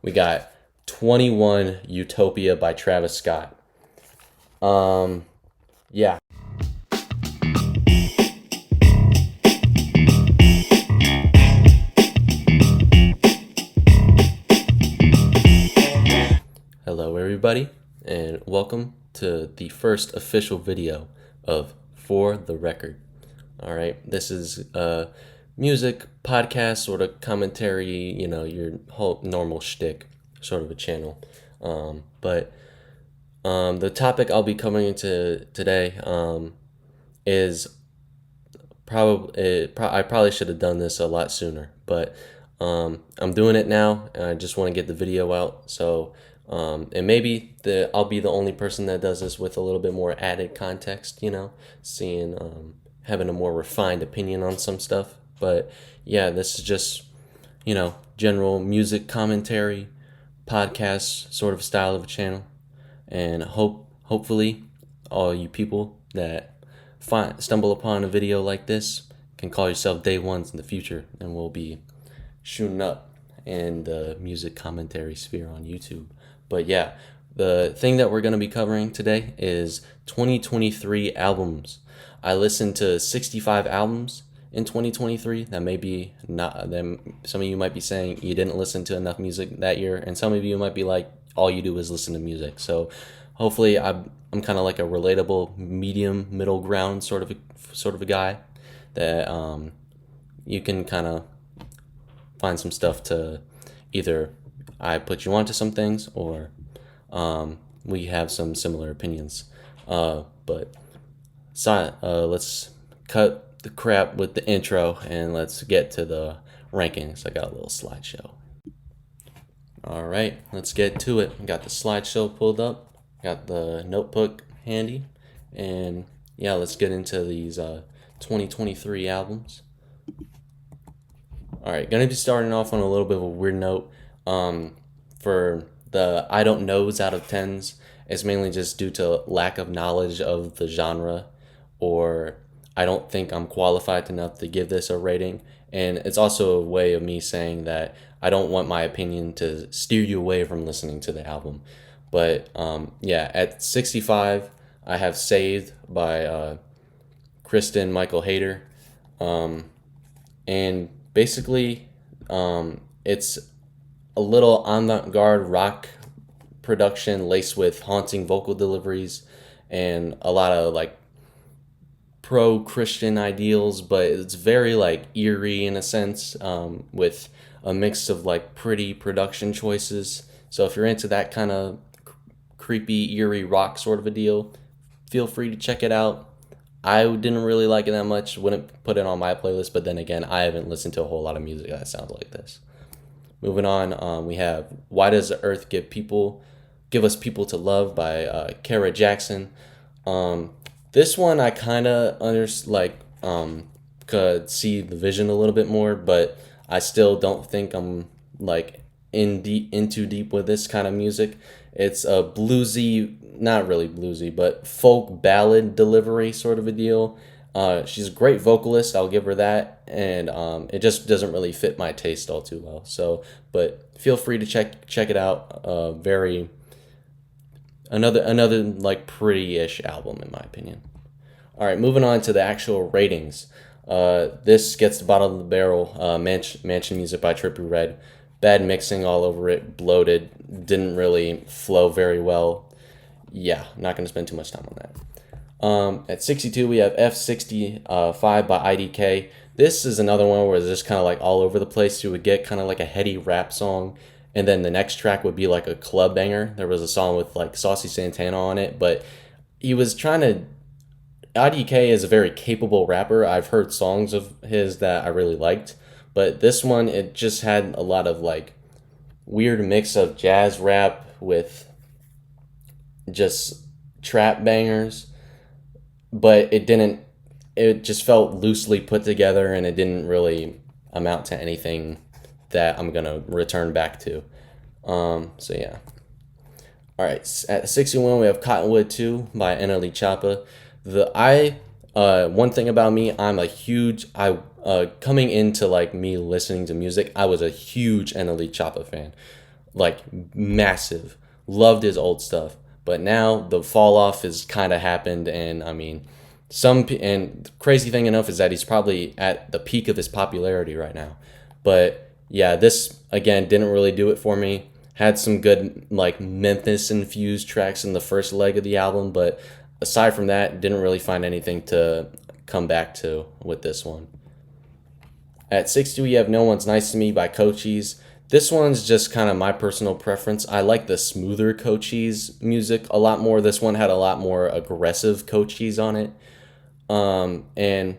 we got 21 Utopia by Travis Scott. Yeah. Hello, everybody, and welcome to the first official video of For the Record. All right, this is a music podcast, sort of commentary, your whole normal shtick, sort of a channel. But the topic I'll be covering into today is I probably should have done this a lot sooner, but I'm doing it now, and I just want to get the video out. So, and maybe I'll be the only person that does this with a little bit more added context, seeing having a more refined opinion on some stuff. But yeah, this is just general music commentary podcast sort of style of a channel, and hopefully all you people that stumble upon a video like this can call yourself day ones in the future, and we'll be shooting up in the music commentary sphere on YouTube. But yeah, the thing that we're going to be covering today is 2023 albums. I listened to 65 albums in 2023. That may be not them. Some of you might be saying you didn't listen to enough music that year, and some of you might be like, all you do is listen to music. So hopefully I'm kind of like a relatable middle ground sort of a guy that you can kind of find some stuff to either I put you onto some things, or we have some similar opinions. But let's cut the crap with the intro and let's get to the rankings. I got a little slideshow. All right, let's get to it. I got the slideshow pulled up, got the notebook handy, and yeah, let's get into these 2023 albums. All right, gonna be starting off on a little bit of a weird note. For the I don't knows out of 10s, it's mainly just due to lack of knowledge of the genre, or I don't think I'm qualified enough to give this a rating. And it's also a way of me saying that I don't want my opinion to steer you away from listening to the album. But yeah, at 65, I have Saved by Kristen Michael Hayter. And basically, it's a little avant-garde rock production laced with haunting vocal deliveries and a lot of like pro-Christian ideals, but it's very like eerie in a sense, with a mix of like pretty production choices. So if you're into that kind of creepy, eerie rock sort of a deal, feel free to check it out. I didn't really like it that much, wouldn't put it on my playlist, but then again, I haven't listened to a whole lot of music that sounds like this. Moving on, we have Why Does the Earth Give Us People to Love by Kara Jackson. This one I kind of could see the vision a little bit more, but I still don't think I'm like in too deep with this kind of music. It's a bluesy, not really bluesy, but folk ballad delivery sort of a deal. She's a great vocalist, I'll give her that, and it just doesn't really fit my taste all too well. So, but feel free to check it out. Another like pretty-ish album in my opinion. All right, moving on to the actual ratings. This gets the bottom of the barrel. Mansion Music by Trippie Redd. Bad mixing all over it, bloated, didn't really flow very well. Yeah, not going to spend too much time on that. At 62, we have F65 by IDK. This is another one where it's just kind of like all over the place. You would get kind of like a heady rap song, and then the next track would be like a club banger. There was a song with like Saucy Santana on it, but he was trying to... IDK is a very capable rapper. I've heard songs of his that I really liked, but this one, it just had a lot of like weird mix of jazz rap with just trap bangers, but it just felt loosely put together, and it didn't really amount to anything that I'm gonna return back to. So yeah. All right, at 61 we have Cottonwood 2 by NLE Choppa. One thing about me, coming into like me listening to music, I was a huge NLE Choppa fan. like massive. Loved his old stuff, but now the fall off has kind of happened, and I mean, and the crazy thing enough is that he's probably at the peak of his popularity right now. But yeah, this again didn't really do it for me. Had some good like Memphis infused tracks in the first leg of the album, but aside from that, didn't really find anything to come back to with this one. At 60, we have No One's Nice to Me by Cochise. This one's just kind of my personal preference. I like the smoother Cochise music a lot more. This one had a lot more aggressive Cochise on it. And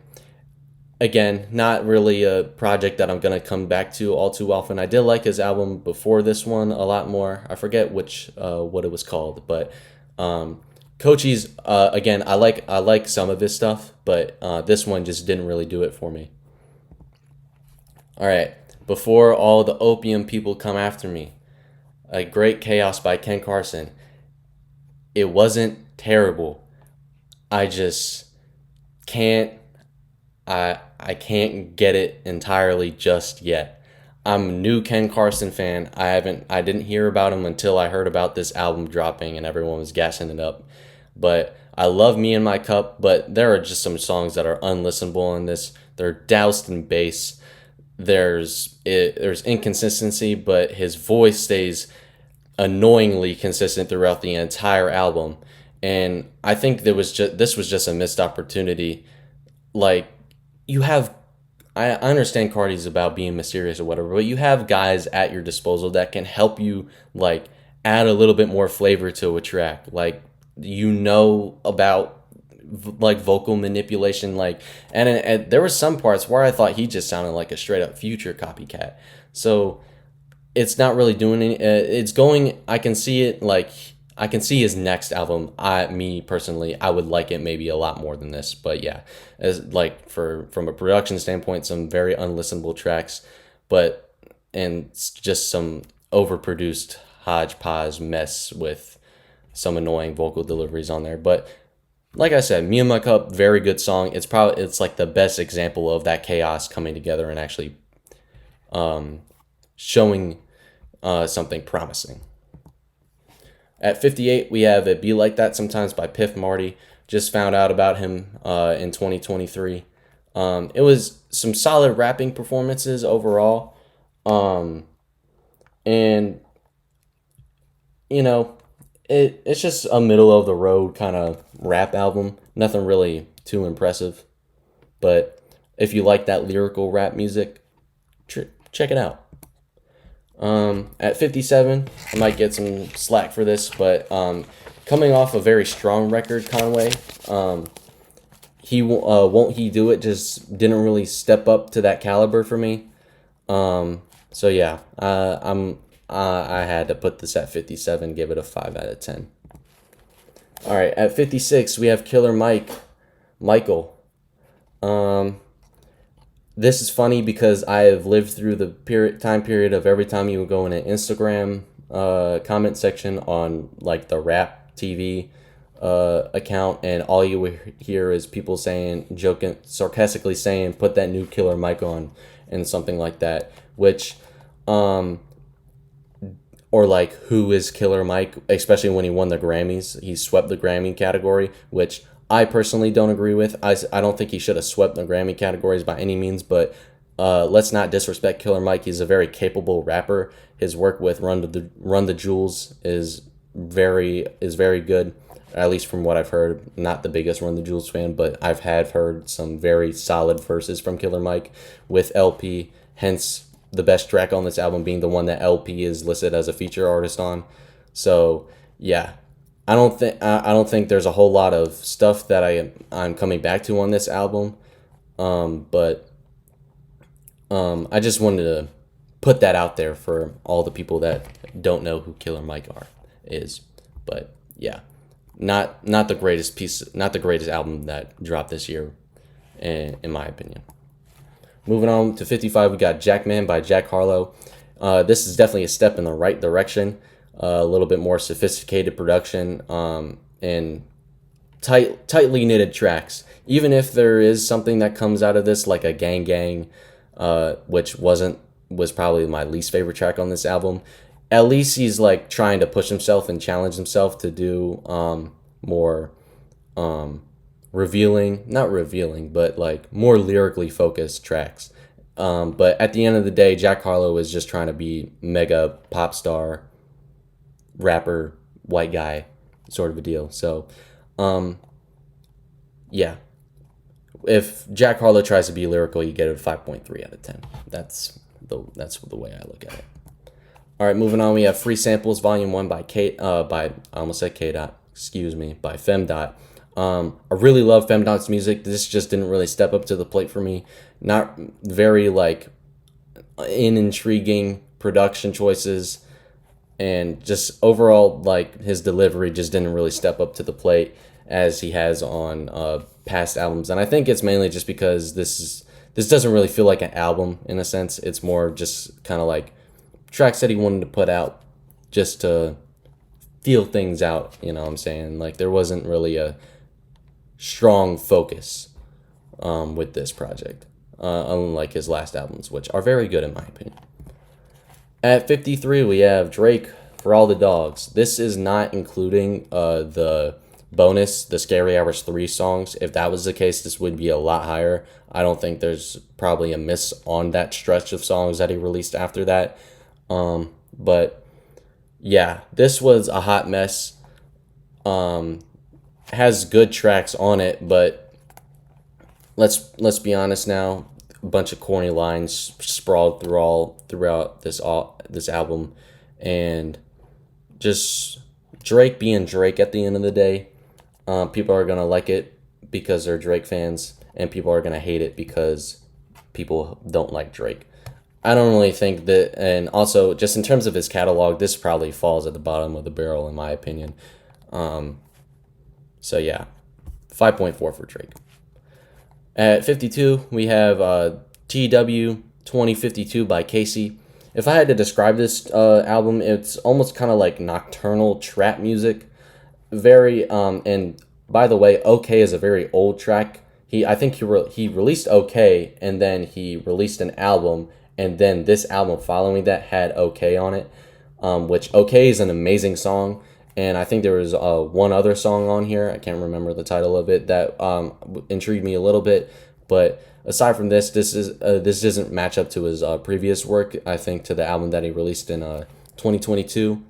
again, not really a project that I'm going to come back to all too often. I did like his album before this one a lot more. I forget what it was called, but Cochise, again, I like some of his stuff, but this one just didn't really do it for me. All right, before all the opium people come after me, A Great Chaos by Ken Carson. It wasn't terrible. I just can't I can't get it entirely just yet. I'm a new Ken Carson fan. I didn't hear about him until I heard about this album dropping and everyone was gassing it up. But I love Me and My Cup, but there are just some songs that are unlistenable in this. They're doused in bass. There's inconsistency, but his voice stays annoyingly consistent throughout the entire album. And I think this was just a missed opportunity. Like, you have I understand Cardi's about being mysterious or whatever, but you have guys at your disposal that can help you like add a little bit more flavor to a track. Like, about like vocal manipulation, like, and there were some parts where I thought he just sounded like a straight up Future copycat. So it's not really doing any. It's going. I can see it. Like, I can see his next album. Me personally, I would like it maybe a lot more than this. But yeah, as like from a production standpoint, some very unlistenable tracks, but and just some overproduced hodgepodge mess with some annoying vocal deliveries on there. But like I said, Me and My Cup, very good song. It's like the best example of that chaos coming together and actually showing something promising. At 58, we have It Be Like That Sometimes by Piff Marty. Just found out about him in 2023. It was some solid rapping performances overall. And, you know, it's just a middle of the road kind of rap album. Nothing really too impressive. But if you like that lyrical rap music, check it out. At 57, I might get some slack for this, but coming off a very strong record, Conway, he Won't He Do It just didn't really step up to that caliber for me. So yeah, I had to put this at 57, give it a 5 out of 10. All right, at 56, we have Killer Michael. This is funny because I have lived through the time period of every time you would go in an Instagram comment section on like the Rap TV account, and all you would hear is people joking, sarcastically saying, "Put that new Killer Mike on," and something like that. Which, or like, who is Killer Mike? Especially when he won the Grammys, he swept the Grammy category, which I personally don't agree with. I don't think he should have swept the Grammy categories by any means, but let's not disrespect Killer Mike. He's a very capable rapper. His work with Run the Jewels is very good, at least from what I've heard. Not the biggest Run the Jewels fan, but I've heard some very solid verses from Killer Mike with LP, hence the best track on this album being the one that LP is listed as a feature artist on. So yeah, I don't think there's a whole lot of stuff that I'm coming back to on this album, but I just wanted to put that out there for all the people that don't know who Killer Mike is. But yeah, not the greatest album that dropped this year, in my opinion. Moving on to 55, we got Jackman by Jack Harlow. This is definitely a step in the right direction. A little bit more sophisticated production, and tightly knitted tracks. Even if there is something that comes out of this, like a Gang Gang, which was probably my least favorite track on this album, at least he's like trying to push himself and challenge himself to do more revealing, not revealing, but like more lyrically focused tracks. But at the end of the day, Jack Harlow is just trying to be mega pop star, rapper, white guy sort of a deal. So, yeah. If Jack Harlow tries to be lyrical, you get a 5.3 out of 10. That's the way I look at it. All right, moving on. We have Free Samples Volume 1 by I almost said K Dot. Excuse me, by Femdot. I really love Femdot's music. This just didn't really step up to the plate for me. Not very like intriguing production choices, and just overall like his delivery just didn't really step up to the plate as he has on past albums. And I think it's mainly just because this doesn't really feel like an album in a sense. It's more just kind of like tracks that he wanted to put out just to feel things out, you know what I'm saying? Like there wasn't really a strong focus with this project, unlike his last albums, which are very good in my opinion. At 53, we have Drake, For All the Dogs. This is not including the bonus, the Scary Hours 3 songs. If that was the case, this would be a lot higher. I don't think there's probably a miss on that stretch of songs that he released after that. But yeah, this was a hot mess. Has good tracks on it, but let's be honest now. A bunch of corny lines sprawled throughout this album, and just Drake being Drake at the end of the day. People are gonna like it because they're Drake fans, and people are gonna hate it because people don't like Drake. I don't really think that, and also just in terms of his catalog, this probably falls at the bottom of the barrel in my opinion. So yeah, 5.4 for Drake. At 52, we have TW 2052 by Casey. If I had to describe this album, it's almost kind of like nocturnal trap music. Very and by the way, OK is a very old track. I think he released OK, and then he released an album, and then this album following that had OK on it, which OK is an amazing song. And I think there was one other song on here, I can't remember the title of it, that intrigued me a little bit. But aside from this doesn't match up to his previous work. I think to the album that he released in 2022,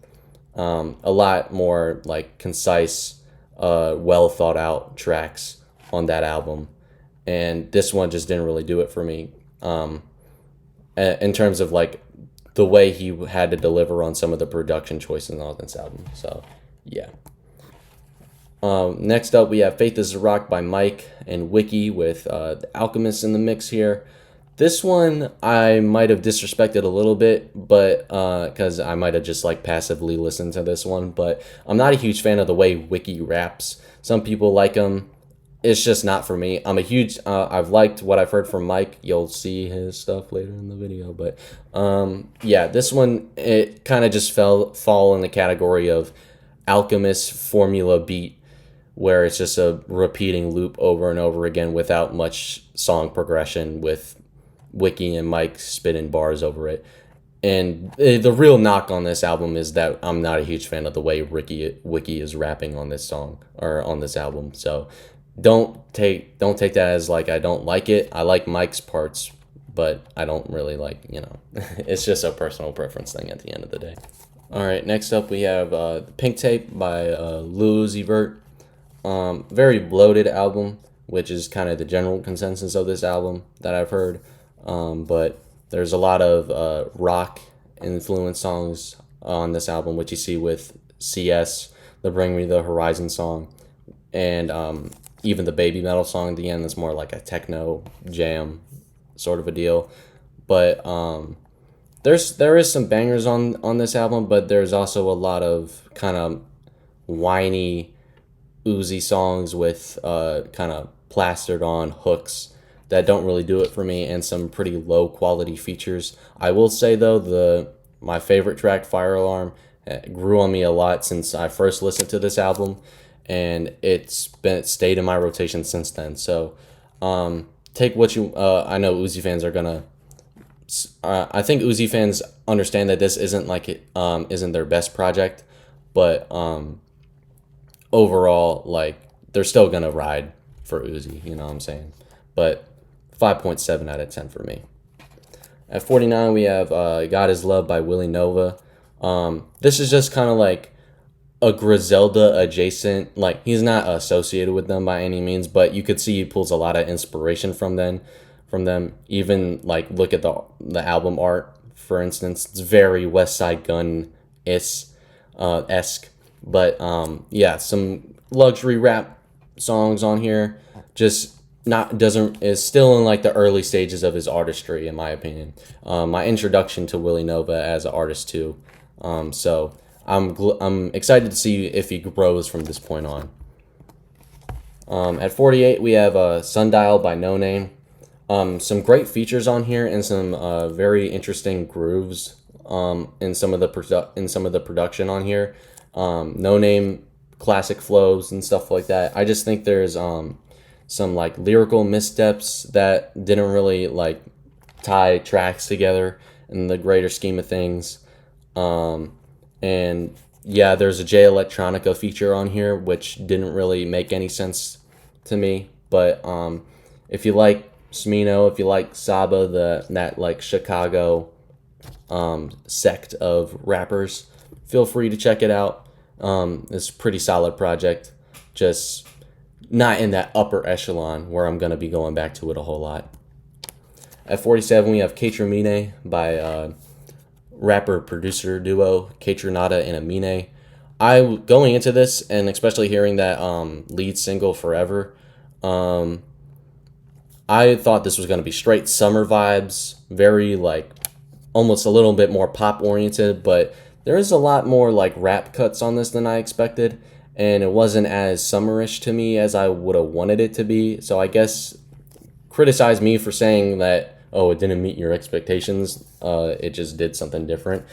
a lot more like concise, well thought out tracks on that album, and this one just didn't really do it for me. In terms of like the way he had to deliver on some of the production choices on this album. So, yeah. Next up, we have Faith is a Rock by Mike and Wiki with The Alchemist in the mix here. This one I might have disrespected a little bit, but because I might have just like passively listened to this one. But I'm not a huge fan of the way Wiki raps. Some people like him. It's just not for me. I'm a huge, I've liked what I've heard from Mike. You'll see his stuff later in the video. But yeah, this one, it kind of just fall in the category of Alchemist formula beat, where it's just a repeating loop over and over again without much song progression, with Wiki and Mike spitting bars over it. And the real knock on this album is that I'm not a huge fan of the way Wiki is rapping on this song, or on this album. So don't take that as like I don't like it. I like Mike's parts, but I don't really like, it's just a personal preference thing at the end of the day. All right, next up we have Pink Tape by Lil Uzi Vert. Very bloated album, which is kind of the general consensus of this album that I've heard. But there's a lot of rock influenced songs on this album, which you see with CS, the Bring Me the Horizon song, and even the Baby Metal song at the end is more like a techno jam sort of a deal. But there is some bangers on this album, but there's also a lot of kind of whiny Uzi songs with kind of plastered on hooks that don't really do it for me, and some pretty low quality features. I will say though, my favorite track, Fire Alarm, grew on me a lot since I first listened to this album, and it stayed in my rotation since then. So take what you I know Uzi fans are gonna I think Uzi fans understand that this isn't isn't their best project, but overall, like, they're still gonna ride for Uzi. You know what I'm saying? But 5.7 out of 10 for me. At 49, we have God Is Love by Willie Nova. This is just kind of like a Griselda adjacent. Like, he's not associated with them by any means, but you could see he pulls a lot of inspiration from them. Even like look at the album art, for instance. It's very West Side Gun esque. But yeah, some luxury rap songs on here. Just not doesn't is still in like the early stages of his artistry, in my opinion. My introduction to Willie Nova as an artist too. So I'm excited to see if he grows from this point on. At 48, we have Sundial by No Name. Some great features on here and some very interesting grooves in some of the production on here. No Name classic flows and stuff like that. I just think there's some like lyrical missteps that didn't really like tie tracks together in the greater scheme of things. And yeah, there's a Jay Electronica feature on here which didn't really make any sense to me. But if you like Smino, if you like Saba, that like Chicago sect of rappers, feel free to check it out. It's a pretty solid project, just not in that upper echelon where I'm gonna be going back to it a whole lot. At 47, we have Kaytraminé by rapper producer duo Kaytranada and Amine. Going into this and especially hearing that lead single Forever, I thought this was going to be straight summer vibes, very like almost a little bit more pop oriented, but there is a lot more like rap cuts on this than I expected, and it wasn't as summerish to me as I would have wanted it to be. So I guess criticize me for saying that, oh, it didn't meet your expectations. It just did something different.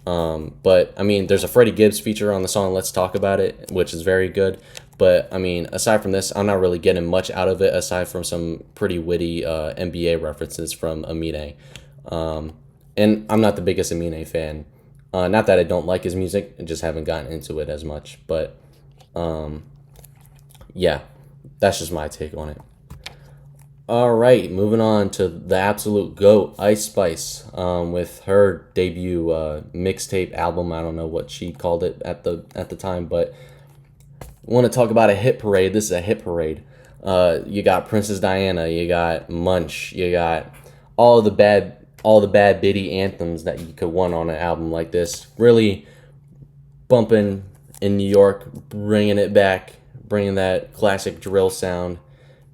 But I mean, there's a Freddie Gibbs feature on the song Let's Talk About It, which is very good. But I mean, aside from this, I'm not really getting much out of it aside from some pretty witty NBA references from Amine. And I'm not the biggest Amine fan. Not that I don't like his music, I just haven't gotten into it as much. But yeah, that's just my take on it. All right, moving on to the absolute GOAT, Ice Spice, with her debut mixtape album. I don't know what she called it at the time, but I want to talk about a hit parade. This is a hit parade. You got Princess Diana, you got Munch, you got all the bad bitty anthems that you could want on an album like this. Really bumping in New York, bringing it back, bringing that classic drill sound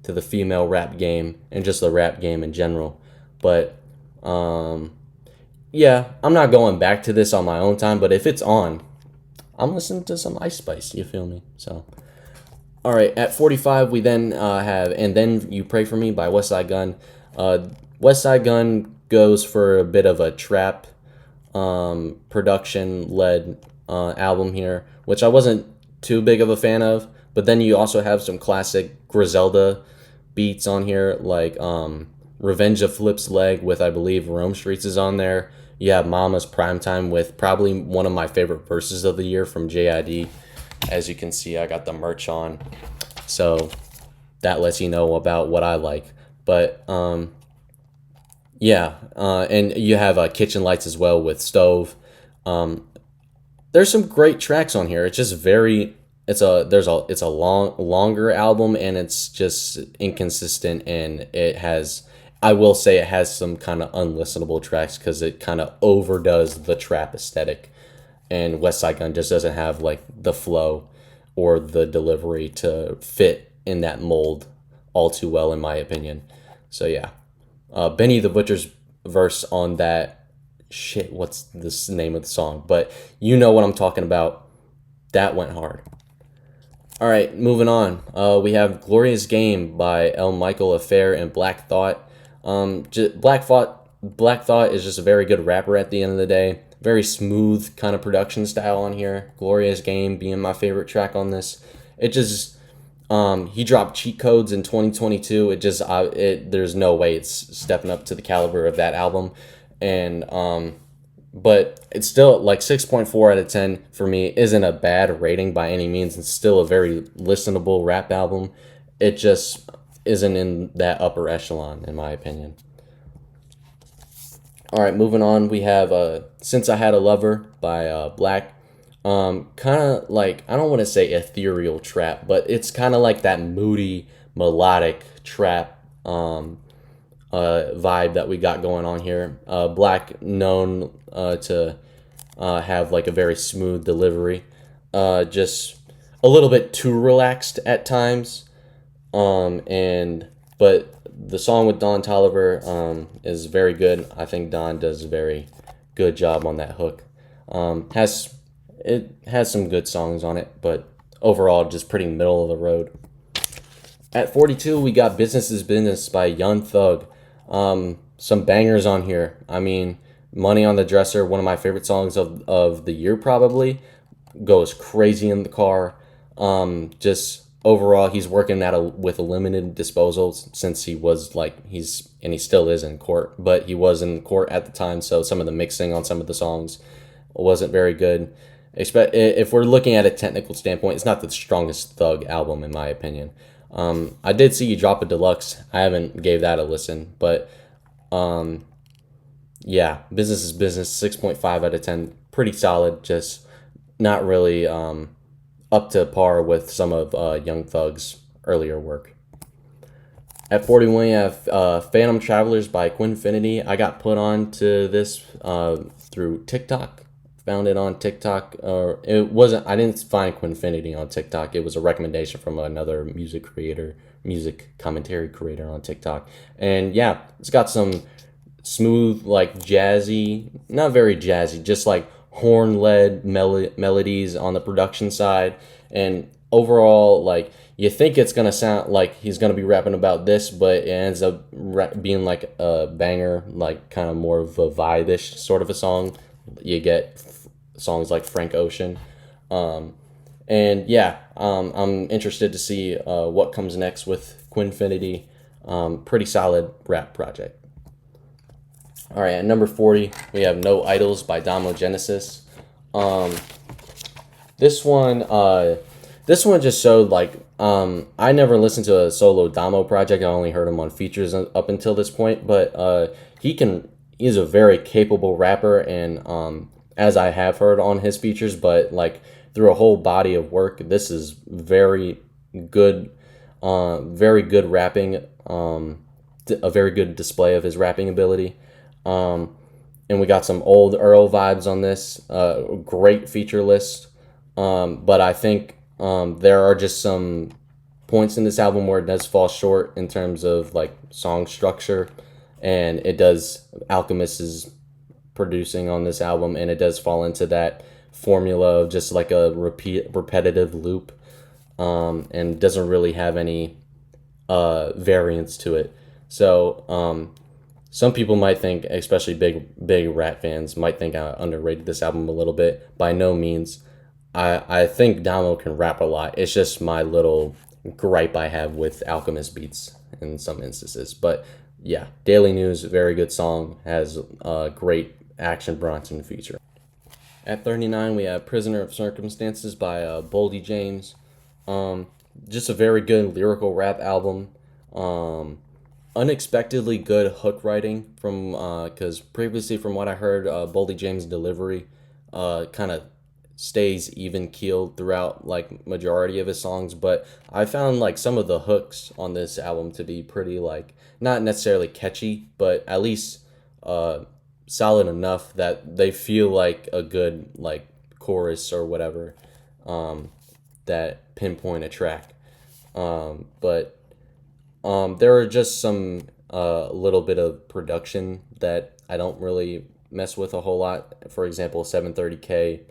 to the female rap game and just the rap game in general. But yeah, I'm not going back to this on my own time, but if it's on, I'm listening to some Ice Spice, you feel me? So all right, at 45 we then have And Then You Pray For Me by West Side Gun. West Side Gun goes for a bit of a trap production led album here, which I wasn't too big of a fan of. But then you also have some classic Griselda beats on here, like Revenge of Flip's Leg with, I believe, Rome Streets is on there. You have Mama's Primetime with probably one of my favorite verses of the year from JID. As you can see, I got the merch on, so that lets you know about what I like. But yeah, and you have Kitchen Lights as well with Stove. There's some great tracks on here. It's just very... It's a longer album, and it's just inconsistent, and I will say it has some kind of unlistenable tracks because it kind of overdoes the trap aesthetic, and West Side Gun just doesn't have like the flow or the delivery to fit in that mold all too well, in my opinion. So yeah, Benny the Butcher's verse on that shit. What's this name of the song? But you know what I'm talking about. That went hard. All right, moving on. We have Glorious Game by L. Michael Affair and Black Thought. Black Thought is just a very good rapper at the end of the day. Very smooth kind of production style on here. Glorious Game being my favorite track on this. It just he dropped Cheat Codes in 2022. There's no way it's stepping up to the caliber of that album. and but it's still like 6.4 out of 10 for me isn't a bad rating by any means. It's still a very listenable rap album. It just isn't in that upper echelon in my opinion. All right, moving on, we have Since I Had a Lover by Black. Kind of like, I don't want to say ethereal trap, but it's kind of like that moody melodic trap vibe that we got going on here. Black known to have like a very smooth delivery, just a little bit too relaxed at times. And but the song with Don Toliver is very good. I think Don does a very good job on that hook. Has it has some good songs on it, but overall just pretty middle of the road. At 42, we got Business is Business by Young Thug. Some bangers on here. I mean, Money on the Dresser, one of my favorite songs of the year probably. Goes crazy in the car. Just overall, he's working with a limited disposal since he was like, he still is in court, but he was in court at the time, so some of the mixing on some of the songs wasn't very good. If we're looking at a technical standpoint, it's not the strongest Thug album in my opinion. I did see you drop a deluxe. I haven't gave that a listen, but yeah, Business is Business, 6.5 out of 10, pretty solid. Just not really up to par with some of Young Thug's earlier work. At 41, you have Phantom Travelers by Quinfinity. I got put on to this through TikTok. Found it on TikTok. It wasn't. I didn't find Quinfinity on TikTok. It was a recommendation from another music commentary creator on TikTok. And yeah, it's got some smooth, like jazzy, not very jazzy, just like horn-led melodies on the production side. And overall, like, you think it's gonna sound like he's gonna be rapping about this, but it ends up being like a banger, like kind of more of a vibe-ish sort of a song. You get songs like Frank Ocean. And yeah, I'm interested to see what comes next with Quinfinity. Pretty solid rap project. All right, at number 40, we have No Idols by Damo Genesis. This one, this one just showed like I never listened to a solo Damo project. I only heard him on features up until this point, but he's a very capable rapper, and as I have heard on his features, but like through a whole body of work, this is very good rapping, a very good display of his rapping ability. And we got some old Earl vibes on this. Great feature list. But I think there are just some points in this album where it does fall short in terms of like song structure, and it does. Alchemist is producing on this album, and it does fall into that formula of just like a repetitive loop, and doesn't really have any variance to it. So some people might think, especially big rap fans, might think I underrated this album a little bit. By no means. I think Damo can rap a lot. It's just my little gripe I have with Alchemist beats in some instances. But yeah, Daily News, very good song, has a great Action Bronson feature. At 39, we have Prisoner of Circumstances by Boldy James. Just a very good lyrical rap album. Unexpectedly good hook writing from because previously from what I heard, Boldy James' delivery kind of stays even keeled throughout like majority of his songs, but I found like some of the hooks on this album to be pretty like not necessarily catchy, but at least solid enough that they feel like a good like chorus or whatever that pinpoint a track. But there are just some little bit of production that I don't really mess with a whole lot. For example, 730K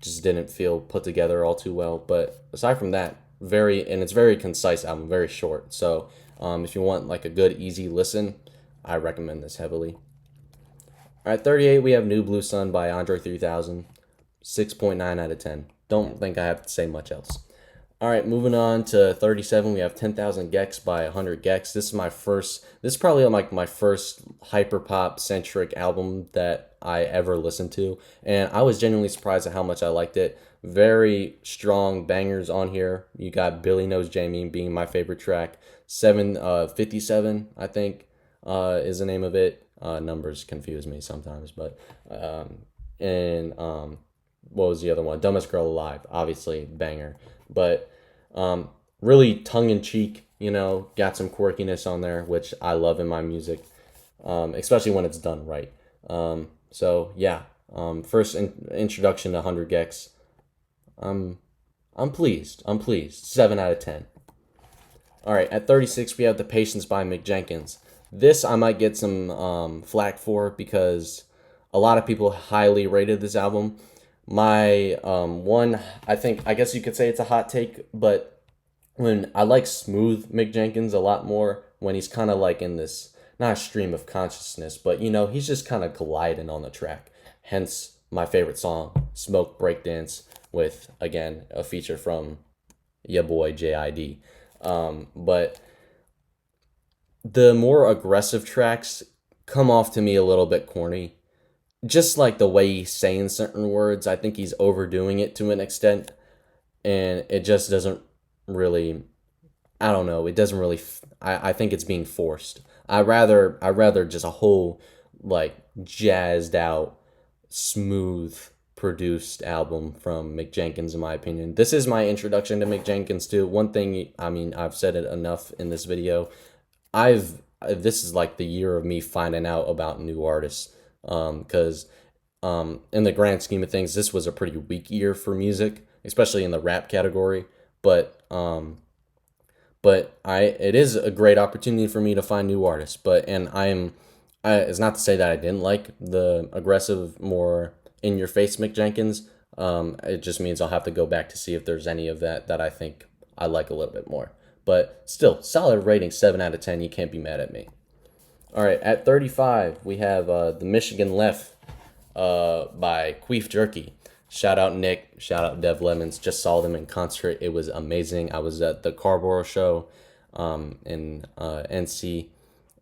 just didn't feel put together all too well. But aside from that, it's very concise album, very short. So if you want like a good easy listen, I recommend this heavily. All right, 38, we have New Blue Sun by Andre 3000, 6.9 out of 10. Don't think I have to say much else. All right, moving on to 37, we have 10,000 Gex by 100 Gex. This is probably like my first hyperpop centric album that I ever listened to. And I was genuinely surprised at how much I liked it. Very strong bangers on here. You got Billy Knows Jamie being my favorite track. 57, I think, is the name of it. Numbers confuse me sometimes, but, and, what was the other one? Dumbest Girl Alive, obviously banger, but really tongue in cheek. Got some quirkiness on there, which I love in my music, especially when it's done right. So yeah, first introduction to 100 Gex. I'm I'm pleased. I'm pleased. 7 out of 10. All right, at 36 we have The Patience by Mick Jenkins. This I might get some flack for because a lot of people highly rated this album. My one, I guess you could say it's a hot take, but when I like smooth Mick Jenkins a lot more when he's kind of like in this not a stream of consciousness, but he's just kind of gliding on the track. Hence my favorite song, Smoke Breakdance, with again a feature from ya boy JID. But the more aggressive tracks come off to me a little bit corny. Just like the way he's saying certain words, I think he's overdoing it to an extent, and it just doesn't really. I don't know. It doesn't really. I think it's being forced. I rather just a whole like jazzed out, smooth produced album from Mick Jenkins, in my opinion. This is my introduction to Mick Jenkins too. One thing, I mean, I've said it enough in this video. This is like the year of me finding out about new artists, because in the grand scheme of things, this was a pretty weak year for music, especially in the rap category. But it is a great opportunity for me to find new artists. It's not to say that I didn't like the aggressive, more in your face Mick Jenkins. It just means I'll have to go back to see if there's any of that I think I like a little bit more. But still, solid rating, 7 out of 10. You can't be mad at me. All right, at 35, we have the Michigan Left by Queef Jerky. Shout out Nick, shout out Dev Lemons. Just saw them in concert. It was amazing. I was at the Carborough show in NC,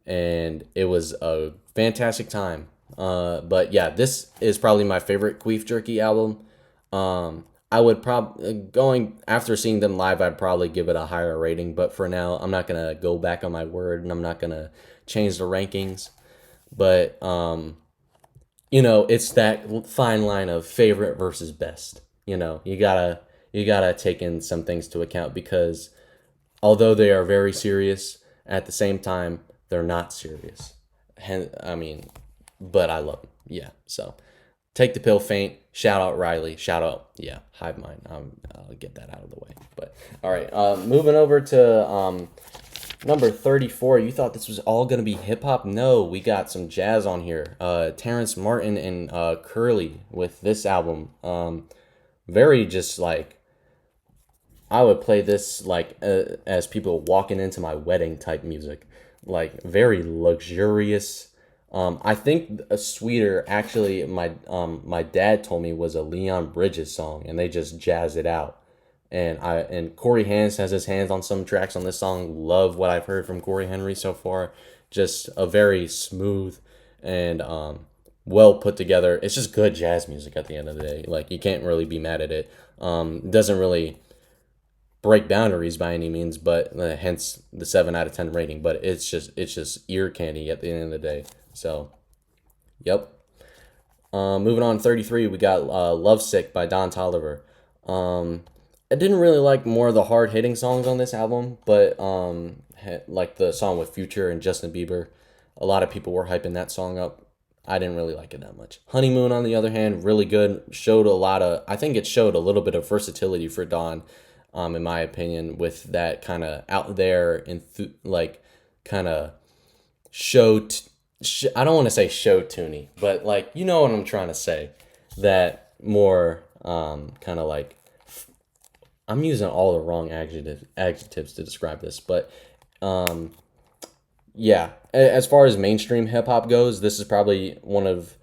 and it was a fantastic time. But yeah, this is probably my favorite Queef Jerky album. I would probably, going after seeing them live, I'd probably give it a higher rating. But for now, I'm not gonna go back on my word, and I'm not gonna change the rankings. But it's that fine line of favorite versus best. You gotta take in some things to account because although they are very serious, at the same time they're not serious. I mean, but I love them. Yeah. So take the pill, faint. Shout out Riley. Shout out, yeah, Hive Mind. I'll get that out of the way. But all right, moving over to number 34. You thought this was all gonna be hip hop? No, we got some jazz on here. Terrence Martin and Curly with this album. Very just like I would play this like as people walking into my wedding type music, like very luxurious. I think a sweeter actually my dad told me was a Leon Bridges song, and they just jazz it out. And Corey Hans has his hands on some tracks on this song. Love what I've heard from Corey Henry so far. Just a very smooth and well put together. It's just good jazz music at the end of the day. Like you can't really be mad at it. Doesn't really break boundaries by any means, but hence the 7 out of 10 rating. But it's just ear candy at the end of the day. So, yep. Moving on, 33, we got Lovesick by Don Toliver. I didn't really like more of the hard hitting songs on this album, but like the song with Future and Justin Bieber, a lot of people were hyping that song up. I didn't really like it that much. Honeymoon, on the other hand, really good. I think it showed a little bit of versatility for Don, in my opinion, with that kind of out there and like kind of I don't want to say show tuny, but like you know what I'm trying to say. That more kind of like I'm using all the wrong adjectives to describe this, but yeah. As far as mainstream hip hop goes, this is probably one of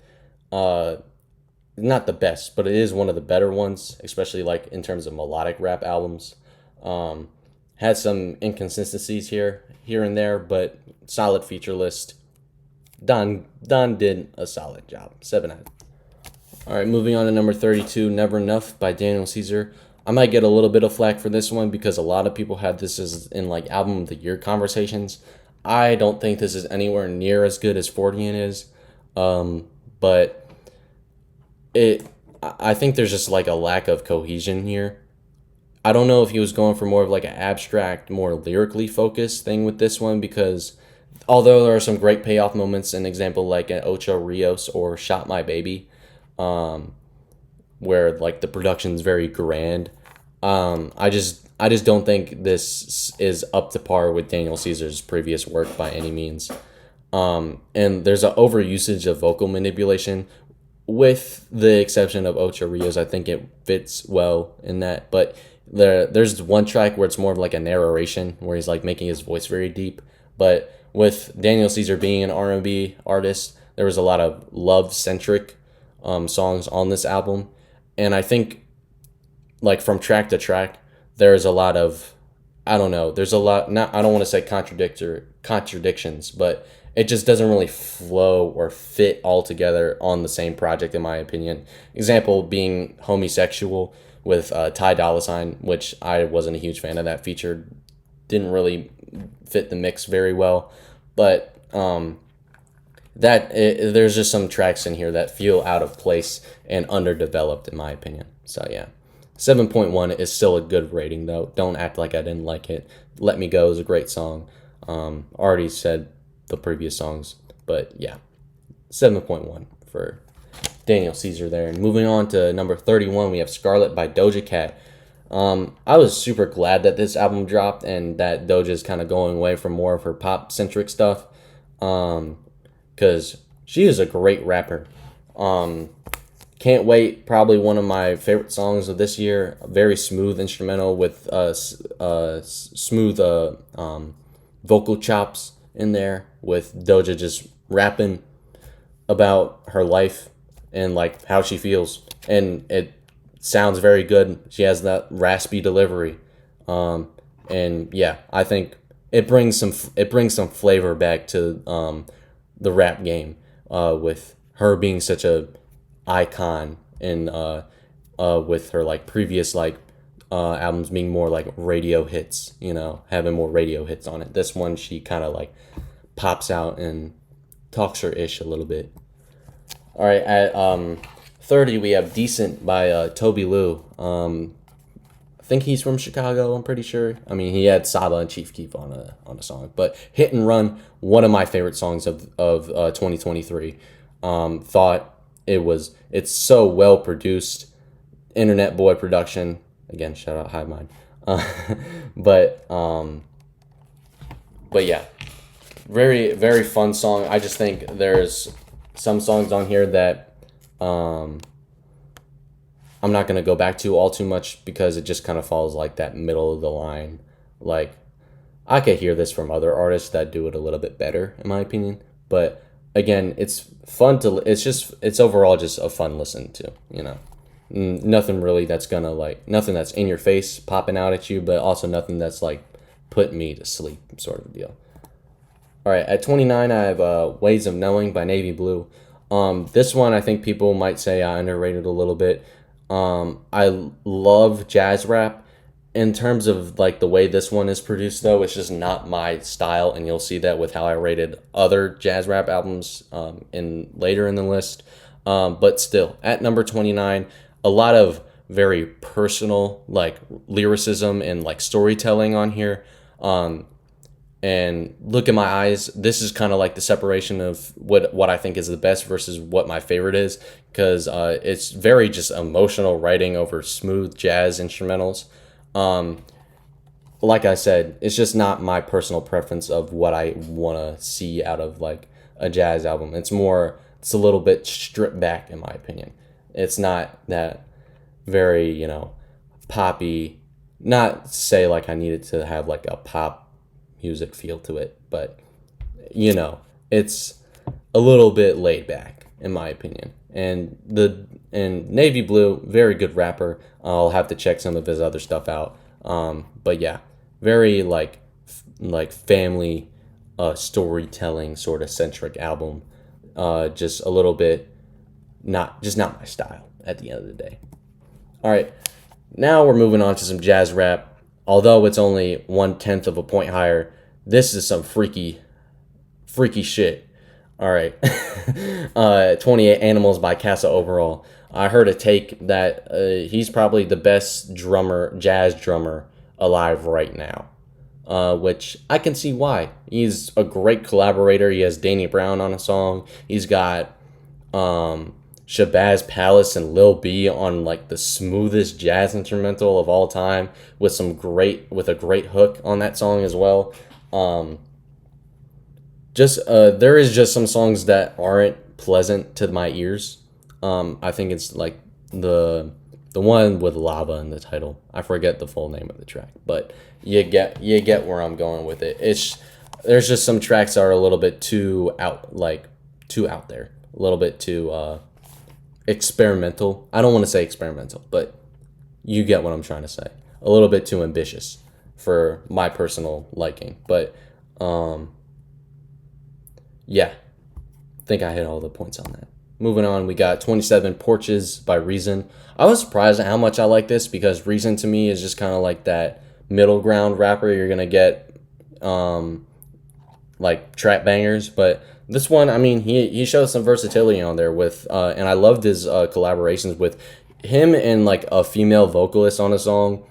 not the best, but it is one of the better ones, especially like in terms of melodic rap albums. Had some inconsistencies here and there, but solid feature list. Don did a solid job. 7 out. All right, moving on to number 32, Never Enough by Daniel Caesar. I might get a little bit of flack for this one because a lot of people had this as in like album of the year conversations. I don't think this is anywhere near as good as Fortean is, but I think there's just like a lack of cohesion here. I don't know if he was going for more of like an abstract, more lyrically focused thing with this one because although there are some great payoff moments, an example like an Ocho Rios or Shot My Baby, where like the production's very grand. I just don't think this is up to par with Daniel Caesar's previous work by any means. And there's an overusage of vocal manipulation, with the exception of Ocho Rios. I think it fits well in that, but there's one track where it's more of like a narration where he's like making his voice very deep. But with Daniel Caesar being an R&B artist, there was a lot of love centric songs on this album, and I think like from track to track, there's a lot of I don't know. There's a lot. Not I don't want to say contradictions, but it just doesn't really flow or fit all together on the same project, in my opinion. Example being Homosexual with Ty Dolla Sign, which I wasn't a huge fan of that feature. Didn't really fit the mix very well, but there's just some tracks in here that feel out of place and underdeveloped, in my opinion. So yeah. 7.1 is still a good rating, though. Don't act like I didn't like it. Let Me Go is a great song. Already said the previous songs, but yeah. 7.1 for Daniel Caesar there. And moving on to number 31, we have Scarlet by Doja Cat. I was super glad that this album dropped and that Doja's kind of going away from more of her pop-centric stuff, because she is a great rapper. Can't Wait, probably one of my favorite songs of this year. A very smooth instrumental with smooth vocal chops in there, with Doja just rapping about her life and like how she feels, and it sounds very good. She has that raspy delivery, and yeah, I think it brings some flavor back to the rap game, with her being such a icon, and with her like previous like albums being more like radio hits, having more radio hits on it. This one she kind of like pops out and talks her ish a little bit. All right, at 30 we have Decent by Toby Lou. I think he's from Chicago, I'm pretty sure. I mean, he had Saba and Chief Keef on a song. But Hit and Run, one of my favorite songs of 2023. Thought it's so well produced. Internet Boy production. Again, shout out Hive Mind. But yeah, very, very fun song. I just think there's some songs on here that I'm not going to go back to all too much because it just kind of falls like that middle of the line. Like, I could hear this from other artists that do it a little bit better, in my opinion. But again, it's fun it's overall just a fun listen to, Nothing really that's gonna nothing that's in your face popping out at you, but also nothing that's like put me to sleep sort of deal. All right, at 29, I have Ways of Knowing by Navy Blue. This one I think people might say I underrated a little bit. I love jazz rap. In terms of like the way this one is produced, though, it's just not my style, and you'll see that with how I rated other jazz rap albums later in the list. But still, at number 29, a lot of very personal like lyricism and like storytelling on here. And Look in My Eyes, this is kind of like the separation of what I think is the best versus what my favorite is, because it's very just emotional writing over smooth jazz instrumentals. Like I said, it's just not my personal preference of what I want to see out of like a jazz album. It's a little bit stripped back, in my opinion. It's not that very, poppy. Not to say like I need it to have like a pop music feel to it, but it's a little bit laid back, in my opinion. And Navy Blue, very good rapper. I'll have to check some of his other stuff out. But yeah, very like family storytelling sort of centric album. Just a little bit not my style at the end of the day. All right, now we're moving on to some jazz rap. Although it's only 1/10 of a point higher, this is some freaky shit. All right, 28 Animals by Casa Overall. I heard a take that he's probably the best jazz drummer alive right now, which I can see why. He's a great collaborator. He has Danny Brown on a song. He's got Shabazz Palace and Lil B on like the smoothest jazz instrumental of all time, with a great hook on that song as well. There is just some songs that aren't pleasant to my ears. I think it's like the one with lava in the title. I forget the full name of the track, but you get where I'm going with it. There's just some tracks that are a little bit too out there, a little bit too experimental. I don't want to say experimental, but you get what I'm trying to say. A little bit too ambitious for my personal liking, but yeah, I think I hit all the points on that. Moving on, we got 27 Porches by Reason. I was surprised at how much I like this, because Reason to me is just kind of like that middle ground rapper you're gonna get like trap bangers. But this one, I mean, he shows some versatility on there with and I loved his collaborations with him and like a female vocalist on a song.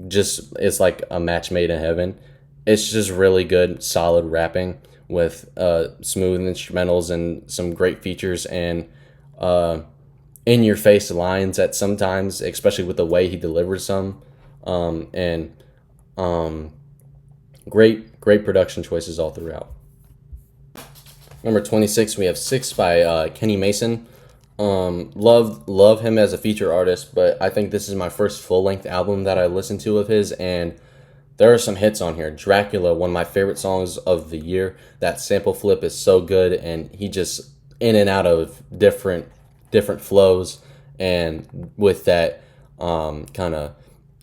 Just, it's like a match made in heaven. It's just really good, solid rapping with smooth instrumentals and some great features, and in your face lines at sometimes, especially with the way he delivers some, and great production choices all throughout. Number 26, we have Six by Kenny Mason. Love him as a feature artist, but I think this is my first full length album that I listened to of his, and there are some hits on here. Dracula, one of my favorite songs of the year. That sample flip is so good, and he just in and out of different flows, and with that kind of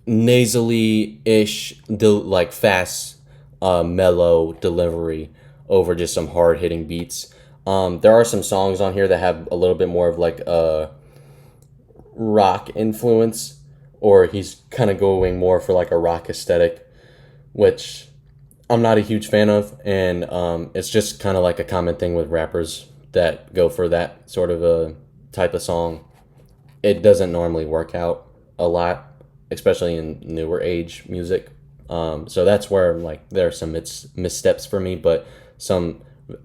nasally-ish, like fast, mellow delivery over just some hard-hitting beats. There are some songs on here that have a little bit more of like a rock influence, or he's kind of going more for like a rock aesthetic, which I'm not a huge fan of, and it's just kind of like a common thing with rappers that go for that sort of a type of song. It doesn't normally work out a lot, especially in newer age music. So that's where like there are some missteps for me, but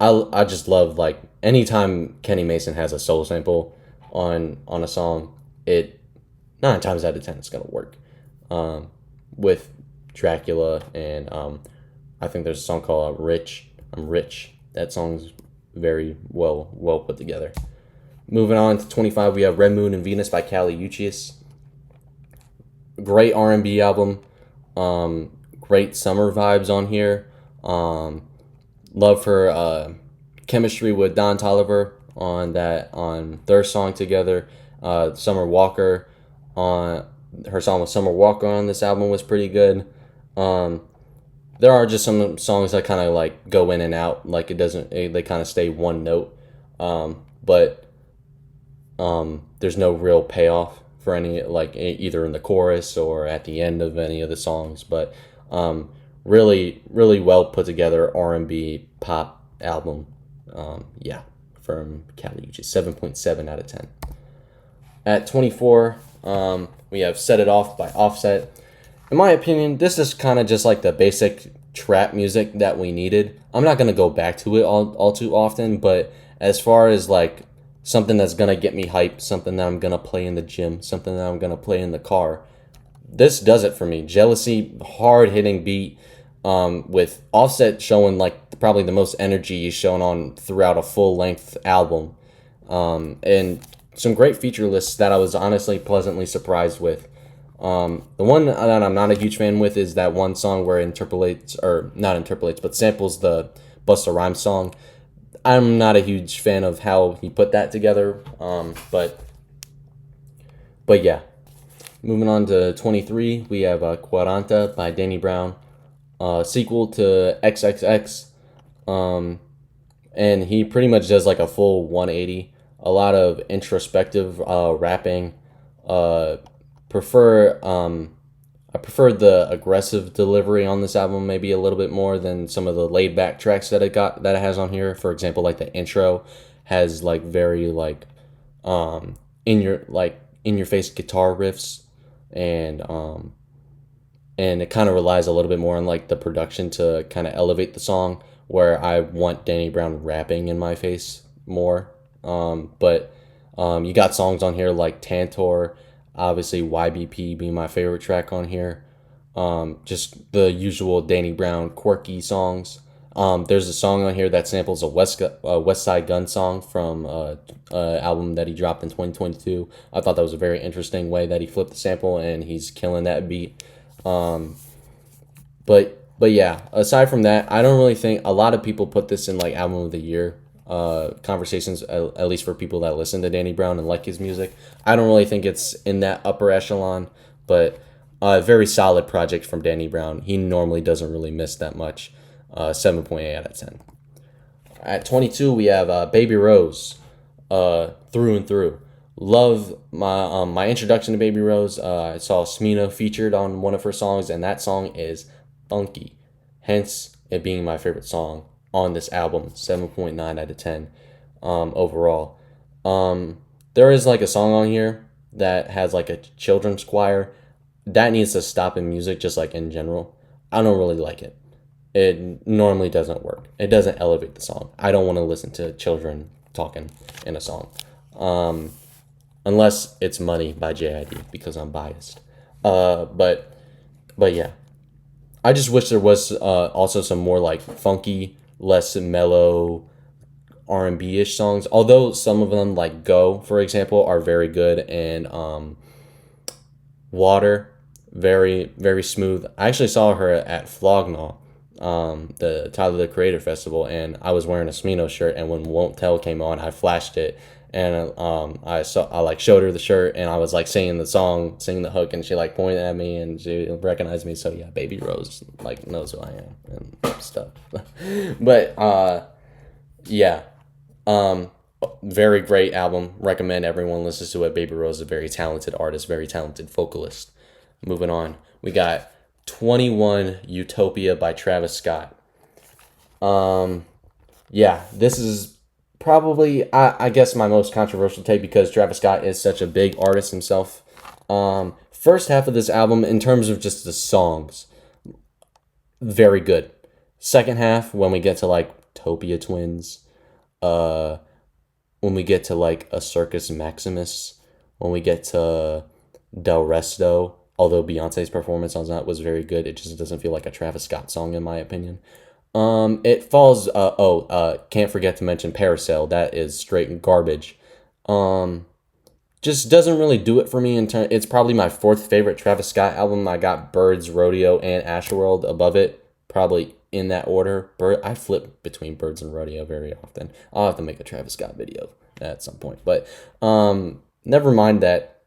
I just love, like, anytime Kenny Mason has a soul sample on a song, it 9 times out of 10 it's gonna work. With Dracula, and I think there's a song called Rich. I'm Rich. That song's very well put together. Moving on to 25, we have Red Moon and Venus by Kali Uchis. Great R&B album. Great summer vibes on here. Love her chemistry with Don Toliver on their song together. Summer Walker, on her song with Summer Walker on this album was pretty good. There are just some songs that kind of like go in and out, like they kind of stay one note, but there's no real payoff for any, like, either in the chorus or at the end of any of the songs. But really well put together R&B pop album. From Kali Uchis, 7.7 out of 10. At 24, we have Set It Off by Offset. In my opinion, this is kind of just like the basic trap music that we needed. I'm not going to go back to it all too often, but as far as like something that's going to get me hyped, something that I'm going to play in the gym, something that I'm going to play in the car, this does it for me. Jealousy, hard-hitting beat, with Offset showing like probably the most energy he's shown on throughout a full-length album. And some great feature lists that I was honestly pleasantly surprised with. The one that I'm not a huge fan with is that one song where but samples the Busta Rhymes song. I'm not a huge fan of how he put that together, but yeah. Moving on to 23, we have Quaranta by Danny Brown, sequel to XXX. And he pretty much does like a full 180. A lot of introspective rapping. Uh, prefer I prefer the aggressive delivery on this album maybe a little bit more than some of the laid back tracks that it has on here. For example, like the intro has like very like in your face guitar riffs, and it kind of relies a little bit more on like the production to kind of elevate the song, where I want Danny Brown rapping in my face more. But you got songs on here like Tantor, obviously YBP being my favorite track on here. Just the usual Danny Brown quirky songs. There's a song on here that samples a West Side Gun song from album that he dropped in 2022. I thought that was a very interesting way that he flipped the sample, and he's killing that beat. But yeah, aside from that, I don't really think a lot of people put this in like album of the year conversations, at least for people that listen to Danny Brown and like his music. I don't really think it's in that upper echelon, but a very solid project from Danny Brown. He normally doesn't really miss that much. 7.8 out of 10. At 22, we have Baby Rose, Through and Through. Love my introduction to Baby Rose. I saw Smino featured on one of her songs, and that song is funky. Hence, it being my favorite song on this album. 7.9 out of 10 overall. There is like a song on here that has like a children's choir. That needs to stop in music, just like in general. I don't really like it. It normally doesn't work. It doesn't elevate the song. I don't want to listen to children talking in a song. Unless it's Money by JID, because I'm biased. But yeah. I just wish there was also some more like funky, less mellow R&B-ish songs. Although some of them, like Go, for example, are very good, and Water, very, very smooth. I actually saw her at Flognaw, the Tyler the Creator Festival, and I was wearing a Smino shirt, and when Won't Tell came on, I flashed it, and I like showed her the shirt, and I was like singing the song, singing the hook, and she like pointed at me, and she recognized me. So yeah, Baby Rose like knows who I am and stuff. But yeah, very great album. Recommend everyone listens to it. Baby Rose is a very talented artist, very talented vocalist. Moving on, we got 21 Utopia by Travis Scott. Yeah, this is probably, I guess, my most controversial take, because Travis Scott is such a big artist himself. First half of this album, in terms of just the songs, very good. Second half, when we get to like Topia Twins, when we get to like A Circus Maximus, when we get to Del Resto, although Beyonce's performance on that was very good, it just doesn't feel like a Travis Scott song in my opinion. It falls. Can't forget to mention Parasail. That is straight garbage. Just doesn't really do it for me. It's probably my fourth favorite Travis Scott album. I got Birds, Rodeo, and Astroworld above it, probably in that order. I flip between Birds and Rodeo very often. I'll have to make a Travis Scott video at some point. But never mind that.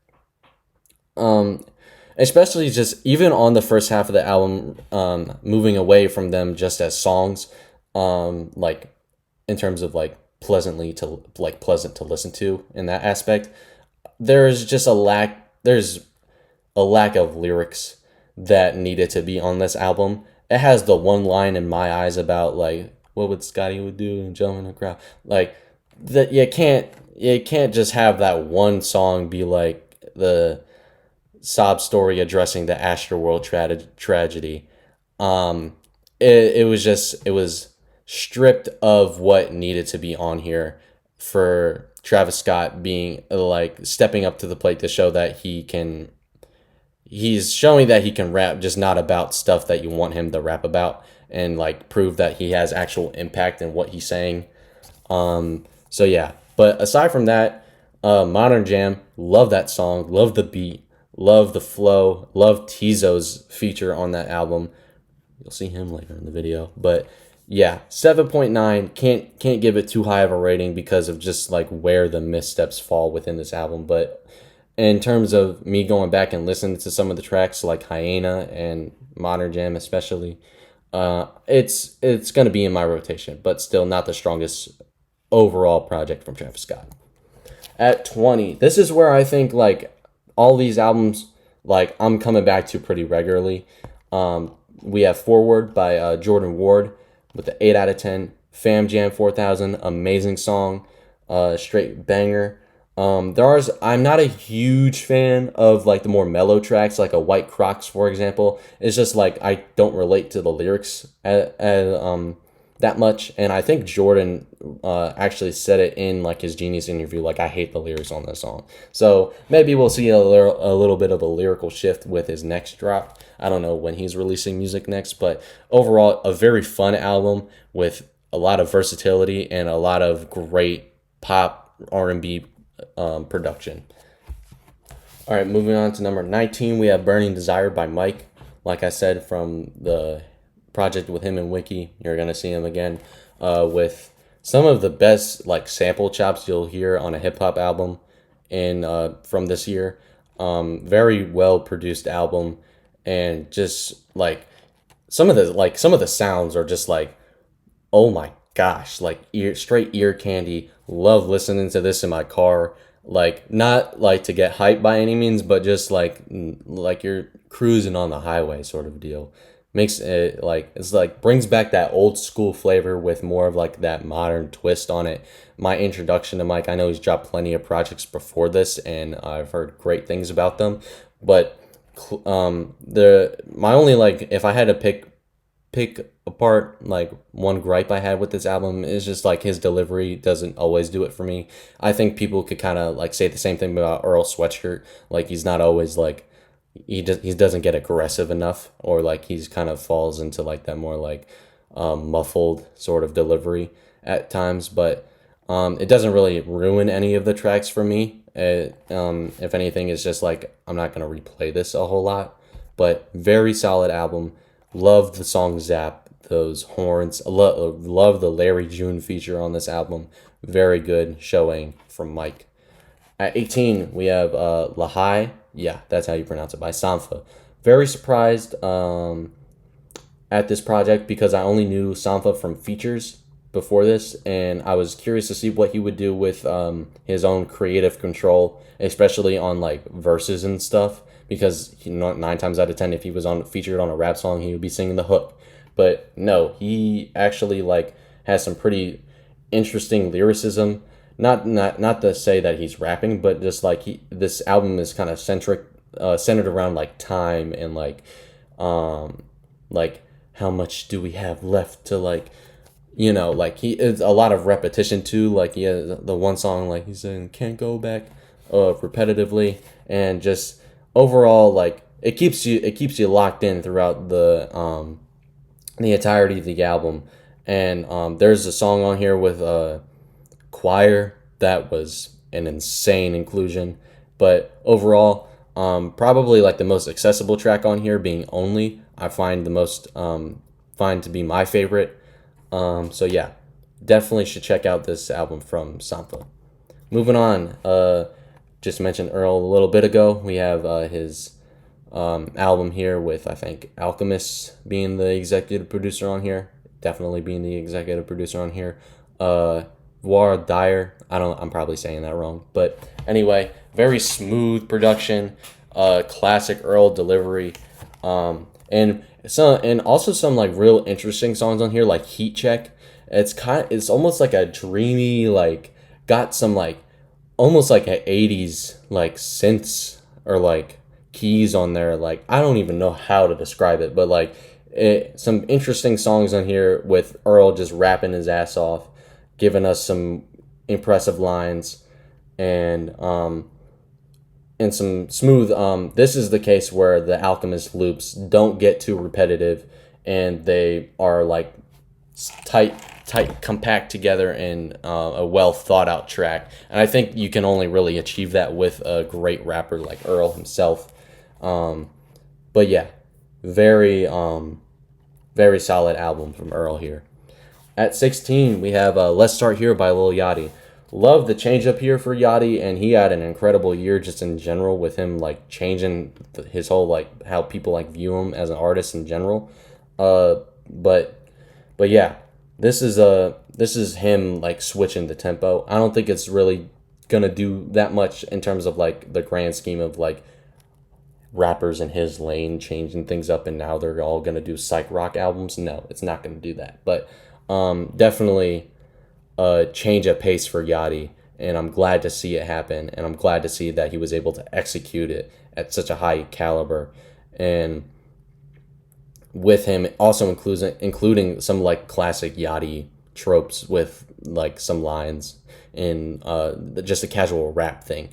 Especially just even on the first half of the album, moving away from them just as songs, like in terms of like pleasant to listen to in that aspect, there's just a lack. There's a lack of lyrics that needed to be on this album. It has the one line in my eyes about like what would Scotty would do and jump in the crowd, like that. You can't just have that one song be like the sob story addressing the Astroworld tragedy. It was stripped of what needed to be on here for Travis Scott being like stepping up to the plate to show that he's showing that he can rap, just not about stuff that you want him to rap about, and like prove that he has actual impact in what he's saying. So yeah, but aside from that, Modern Jam, love that song, love the beat, love the flow, love Tizo's feature on that album. You'll see him later in the video. But yeah, 7.9. Can't give it too high of a rating because of just like where the missteps fall within this album. But in terms of me going back and listening to some of the tracks like Hyena and Modern Jam especially, it's gonna be in my rotation, but still not the strongest overall project from Travis Scott. At 20, this is where I think like all these albums like I'm coming back to pretty regularly. We have Forward by Jordan Ward with the 8 out of 10. Fam Jam 4000, amazing song, straight banger. I'm not a huge fan of like the more mellow tracks, like a White Crocs, for example. It's just like I don't relate to the lyrics that much, and I think Jordan actually said it in like his Genius interview. Like, I hate the lyrics on this song, so maybe we'll see a little bit of a lyrical shift with his next drop. I don't know when he's releasing music next, but overall, a very fun album with a lot of versatility and a lot of great pop R&B production. All right, moving on to number 19, we have Burning Desire by Mike. Like I said, from the project with him and Wiki, you're going to see him again with some of the best like sample chops you'll hear on a hip-hop album in from this year. Very well produced album, and just like some of the sounds are just like, oh my gosh, like straight ear candy. Love listening to this in my car. Like, not like to get hyped by any means, but just like you're cruising on the highway sort of deal. Makes it like, it's like brings back that old school flavor with more of like that modern twist on it. My introduction to Mike, I know he's dropped plenty of projects before this, and I've heard great things about them. But my only like, if I had to pick apart like one gripe I had with this album, is just like his delivery doesn't always do it for me. I think people could kind of like say the same thing about Earl Sweatshirt. Like, he's not always like, he doesn't get aggressive enough, or like he's kind of falls into like that more like muffled sort of delivery at times. But it doesn't really ruin any of the tracks for me. If anything, it's just like I'm not gonna replay this a whole lot. But very solid album. Love the song Zap, those horns. Love the Larry June feature on this album. Very good showing from Mike. At 18, we have Lahai. Yeah, that's how you pronounce it, by Sampha. Very surprised at this project because I only knew Sampha from features before this, and I was curious to see what he would do with his own creative control, especially on like verses and stuff. Because 9 times out of 10, if he was featured on a rap song, he would be singing the hook. But no, he actually like has some pretty interesting lyricism. Not to say that he's rapping, but just like this album is kind of centered around like time and like how much do we have left to like, like it's a lot of repetition too. Like, he has the one song like he's saying can't go back repetitively, and just overall like it keeps you locked in throughout the entirety of the album. And there's a song on here with choir that was an insane inclusion. But overall, probably like the most accessible track on here being Only, I find the most find to be my favorite. So yeah, definitely should check out this album from Sampha. Moving on, just mentioned Earl a little bit ago. We have his album here with, I think, Alchemist being the executive producer on here. Definitely being the executive producer on here. Voir Dyer. I'm probably saying that wrong. But anyway, very smooth production. Classic Earl delivery. And also some like real interesting songs on here, like Heat Check. It's almost like a dreamy, like got some like almost like a 80s like synths or like keys on there. Like, I don't even know how to describe it, but like some interesting songs on here with Earl just rapping his ass off, giving us some impressive lines, and some smooth. This is the case where the Alchemist loops don't get too repetitive, and they are like tight, compact together in a well thought out track. And I think you can only really achieve that with a great rapper like Earl himself. But yeah, very solid album from Earl here. At 16, we have Let's Start Here by Lil Yachty. love the change up here for Yachty, and he had an incredible year just in general with him like changing his whole like how people like view him as an artist in general. Uh, but yeah, this is him like switching the tempo. I don't think it's really gonna do that much in terms of like the grand scheme of like rappers in his lane changing things up and now they're all gonna do psych rock albums. No, it's not gonna do that. But definitely a change of pace for Yachty, and I'm glad to see it happen, and I'm glad to see that he was able to execute it at such a high caliber, and with him also including some like classic Yachty tropes with like some lines in just a casual rap thing.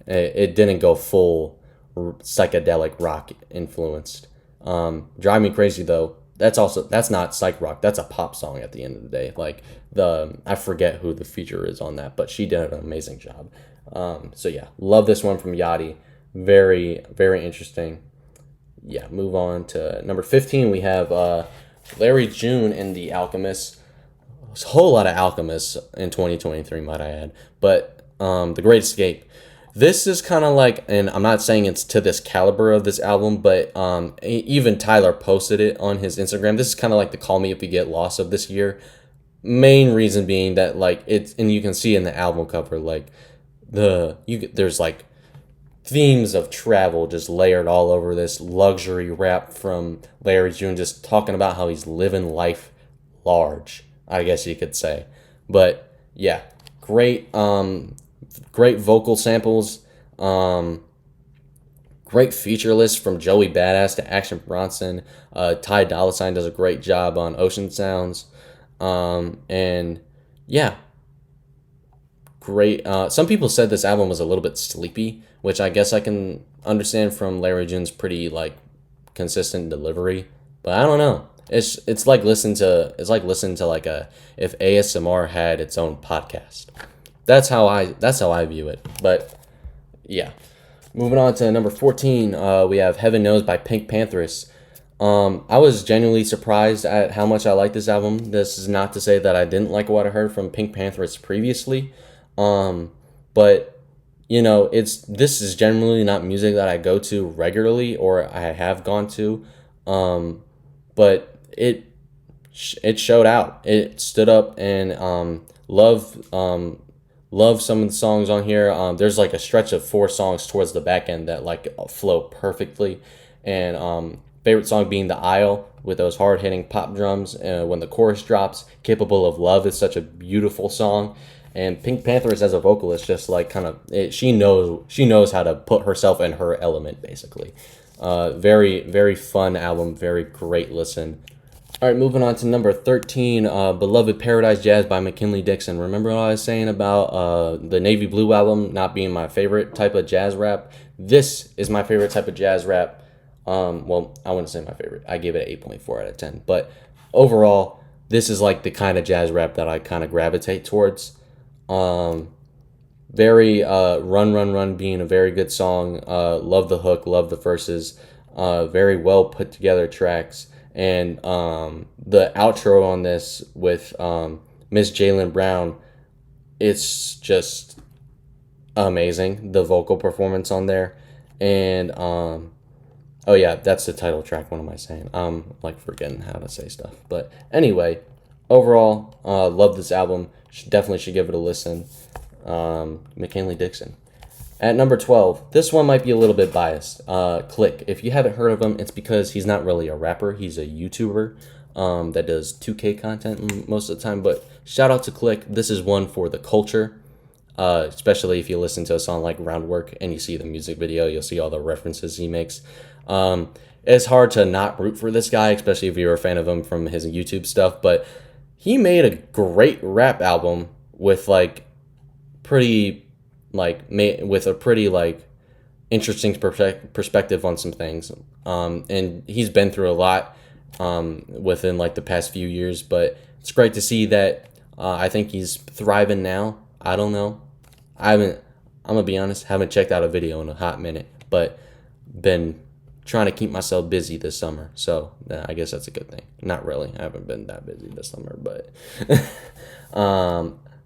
It didn't go full psychedelic rock influenced. Drive Me Crazy though. That's not psych rock. That's a pop song at the end of the day. Like I forget who the feature is on that, but she did an amazing job. So yeah, love this one from Yachty. Very very interesting. Yeah, move on to number 15. We have Larry June and the Alchemist. There's a whole lot of Alchemists in 2023, might I add. But The Great Escape. This is kind of like, and I'm not saying it's to this caliber of this album, but even Tyler posted it on his Instagram. This is kind of like the Call Me If You Get Lost of this year. Main reason being that like it's, and you can see in the album cover, like there's like themes of travel just layered all over this luxury rap from Larry June, just talking about how he's living life large, I guess you could say. But yeah, great vocal samples, great feature list from Joey Badass to Action Bronson. Ty Dolla $ign does a great job on Ocean Sounds, and yeah, great. Some people said this album was a little bit sleepy, which I guess I can understand from Larry June's pretty like consistent delivery. But I don't know. It's like listening to like a if ASMR had its own podcast. That's how I view it. But yeah, moving on to number 14, we have Heaven Knows by Pink Panthers. I was genuinely surprised at how much I like this album. This is not to say that I didn't like what I heard from Pink Panthers previously, but you know, this is generally not music that I go to regularly or I have gone to, but it showed out. It stood up, and love some of the songs on here. There's like a stretch of 4 songs towards the back end that like flow perfectly, and favorite song being The Isle with those hard hitting pop drums. When the chorus drops, Capable of Love is such a beautiful song. And Pink Panthers as a vocalist, just like she knows how to put herself in her element basically. Very very fun album, very great listen. All right, moving on to number 13, Beloved Paradise Jazz by McKinley Dixon. Remember what I was saying about the Navy Blue album not being my favorite type of jazz rap? This is my favorite type of jazz rap. Well, I wouldn't say my favorite. I give it an 8.4 out of 10. But overall, this is like the kind of jazz rap that I kind of gravitate towards. Very Run Run Run being a very good song. Love the hook, love the verses. Very well put together tracks. And the outro on this with Miss Jaylen Brown, it's just amazing. The vocal performance on there. And oh yeah, that's the title track. What am I saying? Like forgetting how to say stuff. But anyway, overall, love this album. Definitely should give it a listen. McKinley Dixon. At number 12, this one might be a little bit biased. Click. If you haven't heard of him, it's because he's not really a rapper. He's a YouTuber that does 2K content most of the time. But shout out to Click. This is one for the culture, especially if you listen to a song like Groundwork and you see the music video, you'll see all the references he makes. It's hard to not root for this guy, especially if you're a fan of him from his YouTube stuff. But he made a great rap album with like with a pretty like interesting perspective on some things, and he's been through a lot within like the past few years, but it's great to see that. I think he's thriving now. I don't know, I'm gonna be honest, haven't checked out a video in a hot minute, but been trying to keep myself busy this summer, so I guess that's a good thing. Not really, I haven't been that busy this summer, but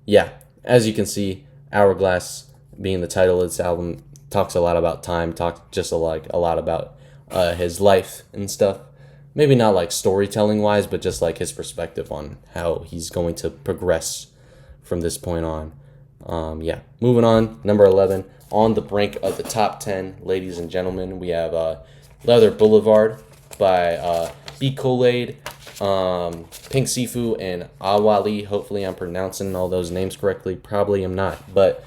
yeah, as you can see, Hourglass being the title of this album talks a lot about time, talks just a lot about his life and stuff. Maybe not like storytelling wise, but just like his perspective on how he's going to progress from this point on. Yeah, moving on, number 11, on the brink of the top 10, ladies and gentlemen, we have Leather Boulevard by B. Kool-Aid, Pink Sifu, and Awali. Hopefully I'm pronouncing all those names correctly. Probably am not. But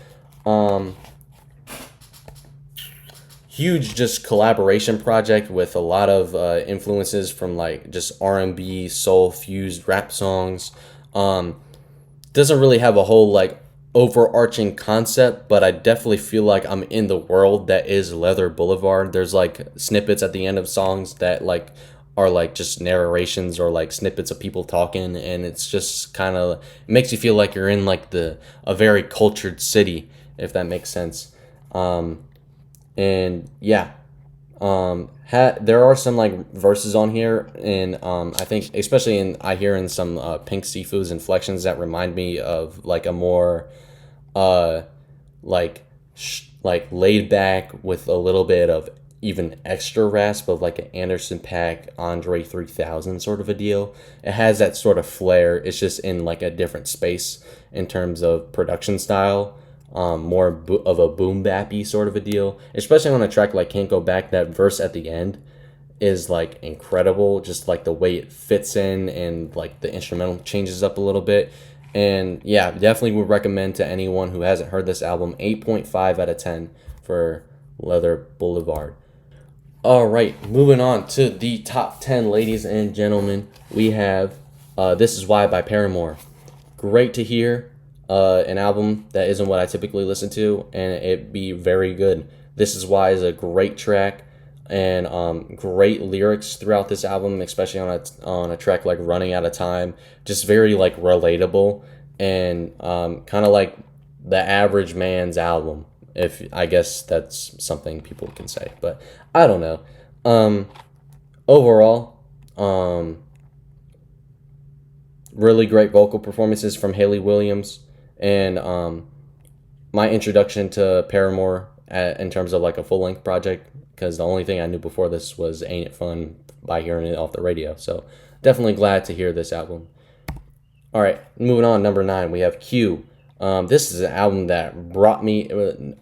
huge just collaboration project with a lot of influences from like just R&B, soul fused rap songs. Doesn't really have a whole like overarching concept, but I definitely feel like I'm in the world that is Leather Boulevard. There's like snippets at the end of songs that like are like just narrations or like snippets of people talking, and it's just kind of makes you feel like you're in like a very cultured city, if that makes sense. And yeah, there are some like verses on here, and I think especially I hear in some Pink Sifu's inflections that remind me of like a more like like laid back with a little bit of even extra rasp of like an Anderson .Paak, Andre 3000 sort of a deal. It has that sort of flair. It's just in like a different space in terms of production style. More of a boom bappy sort of a deal, especially on a track like Can't Go Back. That verse at the end is like incredible, just like the way it fits in and like the instrumental changes up a little bit. And yeah, definitely would recommend to anyone who hasn't heard this album. 8.5 out of 10 for Leather Boulevard. All right, moving on to the top 10, ladies and gentlemen. We have This Is Why by Paramore. Great to hear an album that isn't what I typically listen to, and it be very good. This Is Why is a great track, and great lyrics throughout this album, especially on a track like Running Out of Time. Just very like relatable and kind of like the average man's album, if I guess that's something people can say, but I don't know. Overall, really great vocal performances from Hayley Williams, and my introduction to Paramore in terms of like a full length project, because the only thing I knew before this was Ain't It Fun by hearing it off the radio. So definitely glad to hear this album. All right, moving on, number 9, we have Q. This is an album that brought me,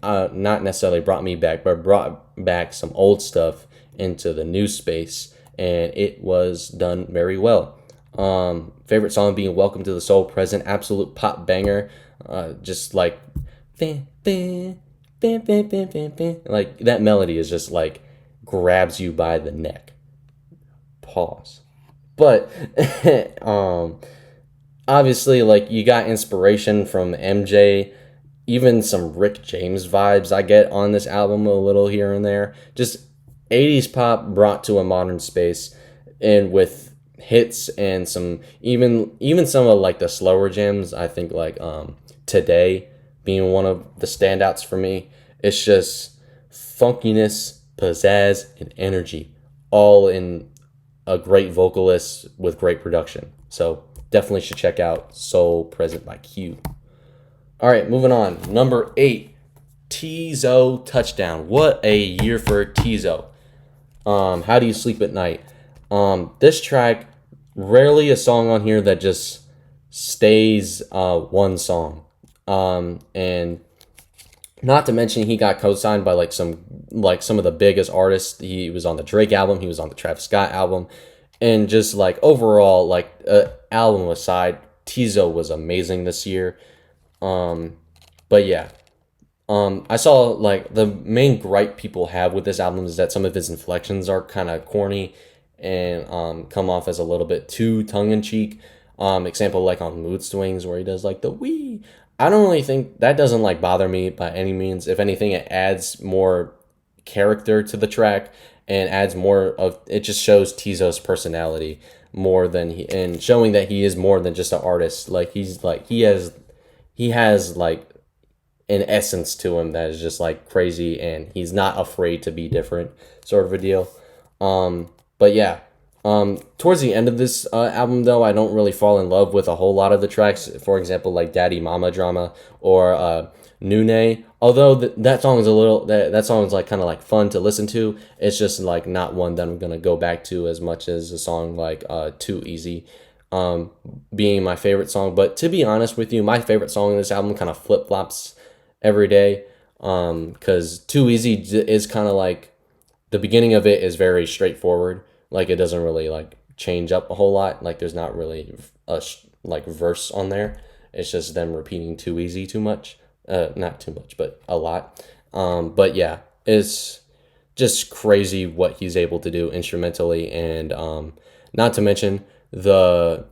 not necessarily brought me back, but brought back some old stuff into the new space, and it was done very well. Favorite song being Welcome to the Soul Present, absolute pop banger. Just like, like that melody is just like grabs you by the neck. Pause. But obviously, like, you got inspiration from MJ, even some Rick James vibes I get on this album a little here and there. Just 80s pop brought to a modern space, and with hits and some even some of like the slower gems. I think like Today being one of the standouts for me. It's just funkiness, pizzazz, and energy, all in a great vocalist with great production. So definitely should check out Soul Present by Q. All right, moving on. Number 8, Teezo Touchdown. What a year for Teezo. How Do You Sleep at Night? This track, rarely a song on here that just stays one song. And not to mention he got co-signed by some of the biggest artists. He was on the Drake album, he was on the Travis Scott album, and just like overall, like album aside, Teezo was amazing this year. But yeah, I saw like the main gripe people have with this album is that some of his inflections are kind of corny and come off as a little bit too tongue-in-cheek. Example like on Mood Swings where he does like the wee. I don't really think that doesn't like bother me by any means. If anything, it adds more character to the track and adds more of it. Just shows Teezo's personality more than and showing that he is more than just an artist. Like he has like an essence to him that is just like crazy, and he's not afraid to be different, sort of a deal. But yeah, Towards the end of this album, though, I don't really fall in love with a whole lot of the tracks. For example, like Daddy Mama Drama or Nune. Although that song is a little that song is like kind of like fun to listen to. It's just like not one that I'm gonna go back to as much as a song like Too Easy, being my favorite song. But to be honest with you, my favorite song in this album kind of flip flops every day. Because Too Easy is kind of like the beginning of it is very straightforward. Like it doesn't really like change up a whole lot. Like there's not really a like verse on there. It's just them repeating "too easy" too much. Not too much, but a lot. But yeah, it's just crazy what he's able to do instrumentally, and not to mention the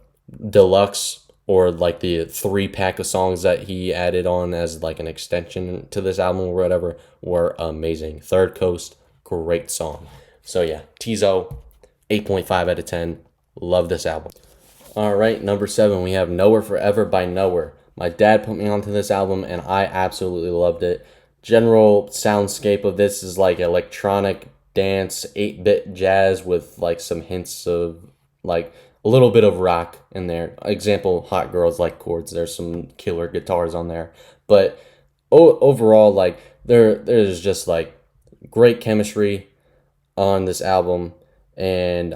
deluxe or like the 3 pack of songs that he added on as like an extension to this album or whatever were amazing. Third Coast, great song. So yeah, Tizo, 8.5 out of 10. Love this album. All right, number 7, we have Nowhere Forever by Nowhere. My dad put me onto this album and I absolutely loved it. General soundscape of this is like electronic dance, 8-bit jazz with like some hints of like a little bit of rock in there. Example, Hot Girls Like Chords. There's some killer guitars on there. But overall, like there's just like great chemistry on this album, and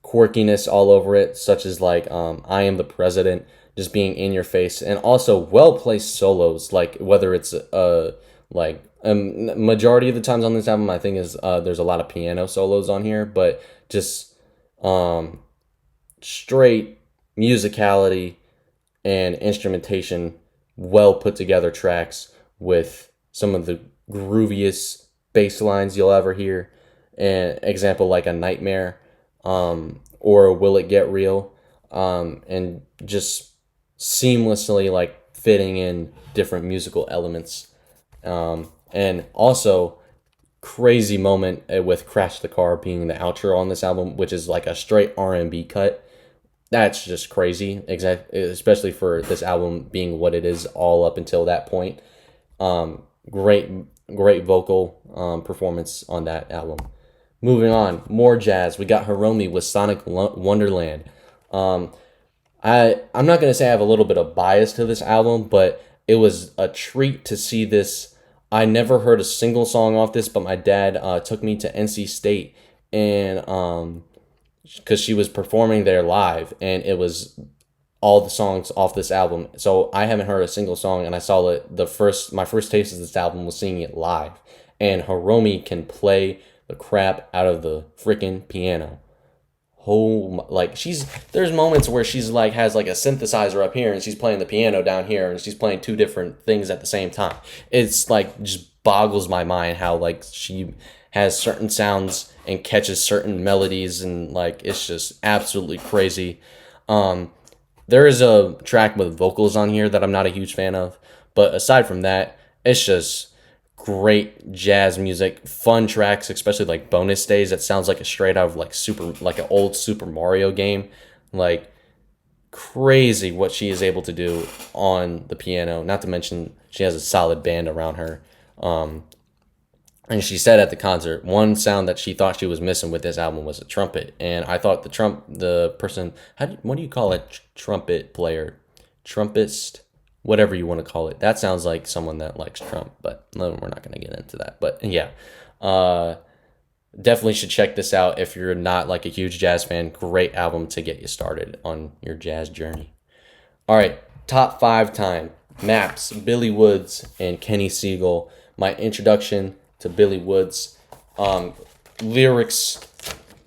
quirkiness all over it, such as like I Am the President, just being in your face, and also well placed solos, like whether it's like majority of the times on this album I think is there's a lot of piano solos on here, but just straight musicality and instrumentation, well put together tracks with some of the grooviest bass lines you'll ever hear. An example like A Nightmare, or Will It Get Real, and just seamlessly like fitting in different musical elements. And also crazy moment with Crash the Car being the outro on this album, which is like a straight R&B cut. That's just crazy, especially for this album being what it is all up until that point. Great, great vocal performance on that album. Moving on, more jazz. We got Hiromi with Sonic Wonderland. I'm not gonna say I have a little bit of bias to this album, but it was a treat to see this. I never heard a single song off this, but my dad took me to NC State, and because she was performing there live, and it was all the songs off this album. So I haven't heard a single song, and I saw it my first taste of this album was seeing it live, and Hiromi can play the crap out of the freaking piano. Like there's moments where she's like has like a synthesizer up here and she's playing the piano down here and she's playing 2 different things at the same time. It's like just boggles my mind how like she has certain sounds and catches certain melodies, and like it's just absolutely crazy. There is a track with vocals on here that I'm not a huge fan of, but aside from that, it's just great jazz music, fun tracks, especially like Bonus Days. That sounds like a straight out of like an old Super Mario game. Like crazy what she is able to do on the piano. Not to mention she has a solid band around her. And she said at the concert, one sound that she thought she was missing with this album was a trumpet. And I thought the person, what do you call a trumpet player? Trumpist? Whatever you want to call it. That sounds like someone that likes Trump, but no, we're not going to get into that. But yeah, definitely should check this out if you're not like a huge jazz fan. Great album to get you started on your jazz journey. All right, top 5 time. Maps, Billy Woods, and Kenny Siegel. My introduction to Billy Woods. Lyrics,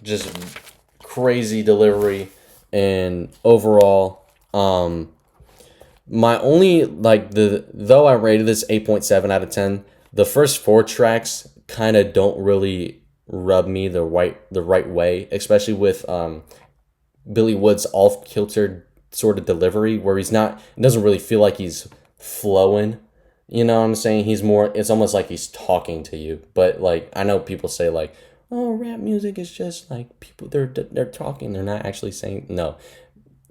just crazy delivery, and overall, my only though I rated this 8.7 out of 10, the first 4 tracks kind of don't really rub me the right way, especially with Billy Woods' off-kilter sort of delivery, where it doesn't really feel like he's flowing. You know what I'm saying? It's almost like he's talking to you. But like I know people say like, oh, rap music is just like people they're talking, they're not actually saying. No.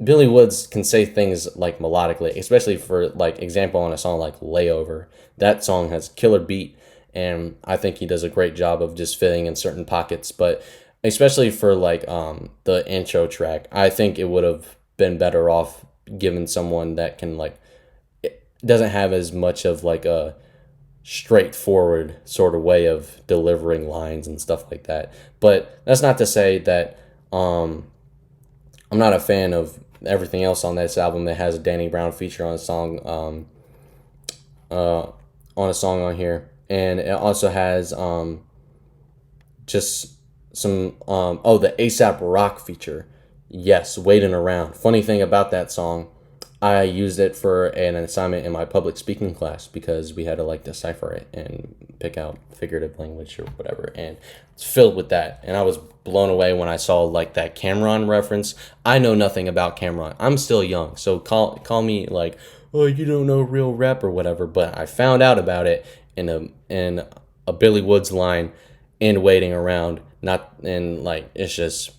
Billy Woods can say things like melodically, especially for like example on a song like Layover. That song has killer beat, and I think he does a great job of just filling in certain pockets. But especially for like the intro track. I think it would have been better off given someone that can like doesn't have as much of like a straightforward sort of way of delivering lines and stuff like that. But that's not to say that I'm not a fan of everything else on this album. That has a Danny Brown feature on a song on here, and it also has just some the ASAP Rock feature. Yes, Waiting Around. Funny thing about that song, I used it for an assignment in my public speaking class because we had to like decipher it and pick out figurative language or whatever, and it's filled with that. And I was blown away when I saw like that Cameron reference. I know nothing about Cameron. I'm still young, so call me like, oh, you don't know real rap or whatever. But I found out about it in a Billy Woods line in Waiting Around. Not and like it's just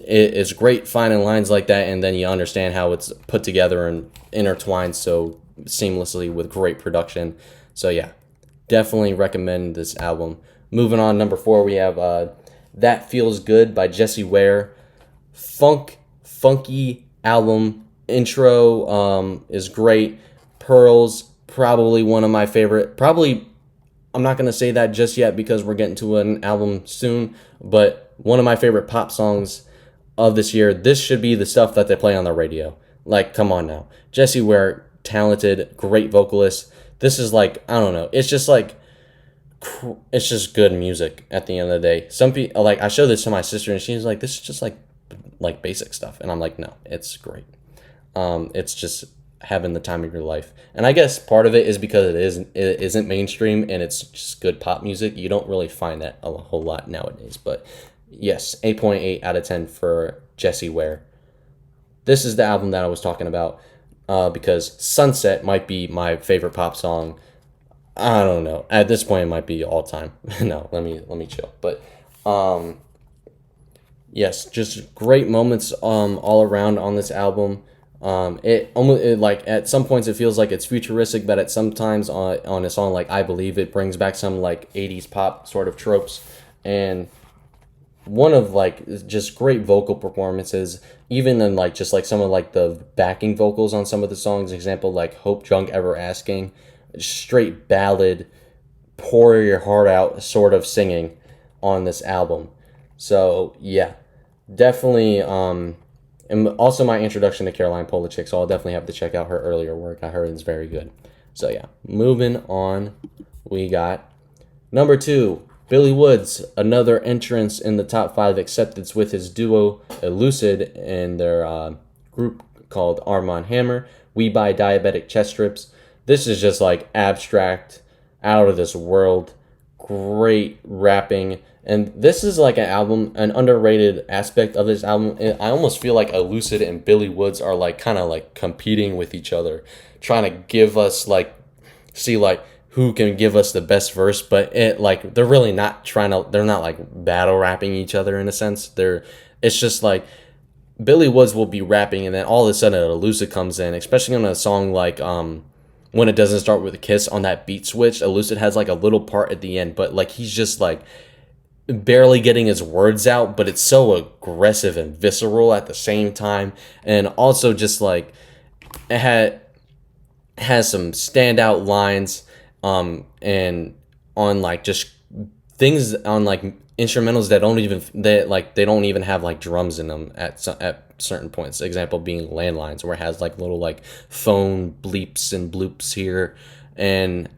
it's great finding lines like that, and then you understand how it's put together and intertwined so seamlessly with great production. So yeah, definitely recommend this album. Moving on, number 4, we have That Feels Good by Jessie Ware. Funky album. Intro is great. Pearls, probably one of my favorite. Probably, I'm not going to say that just yet because we're getting to an album soon, but one of my favorite pop songs of this year. This should be the stuff that they play on the radio. Like, come on now. Jessie Ware, talented, great vocalist. This is like, I don't know. It's just like, it's just good music at the end of the day. Some people, like, I showed this to my sister and she's like, this is just like basic stuff. And I'm like, no, it's great. It's just having the time of your life. And I guess part of it is because it isn't mainstream and it's just good pop music. You don't really find that a whole lot nowadays. But yes, 8.8 out of 10 for Jessie Ware. This is the album that I was talking about because Sunset might be my favorite pop song. I don't know. At this point, it might be all time. No, let me chill. But yes, just great moments all around on this album. It like at some points it feels like it's futuristic, but at sometimes on a song like I Believe, it brings back some like 80s pop sort of tropes, and one of like just great vocal performances, even in like just like some of like the backing vocals on some of the songs. Example like Hope Drunk Ever Asking, straight ballad, pour your heart out sort of singing on this album. So yeah, definitely. And also my introduction to Caroline Polachek, so I'll definitely have to check out her earlier work. I heard it's very good. So yeah, moving on, we got number 2, Billy Woods, another entrance in the top 5 acceptance with his duo Elucid and their group called Armand Hammer. We Buy Diabetic Chest Strips. This is just like abstract, out of this world, great rapping. And this is like an underrated aspect of this album. I almost feel like Elucid and Billy Woods are like kind of like competing with each other, trying to give us like, see like who can give us the best verse, but it like they're really not they're not like battle rapping each other in a sense. It's just like Billy Woods will be rapping and then all of a sudden Elucid comes in, especially on a song like When It Doesn't Start With a Kiss. On that beat switch, Elucid has like a little part at the end, but like he's just like barely getting his words out, but it's so aggressive and visceral at the same time. And also just like it has some standout lines and on like just things on like instrumentals that they don't even have like drums in them at certain points. Example being Landlines, where it has like little like phone bleeps and bloops here, and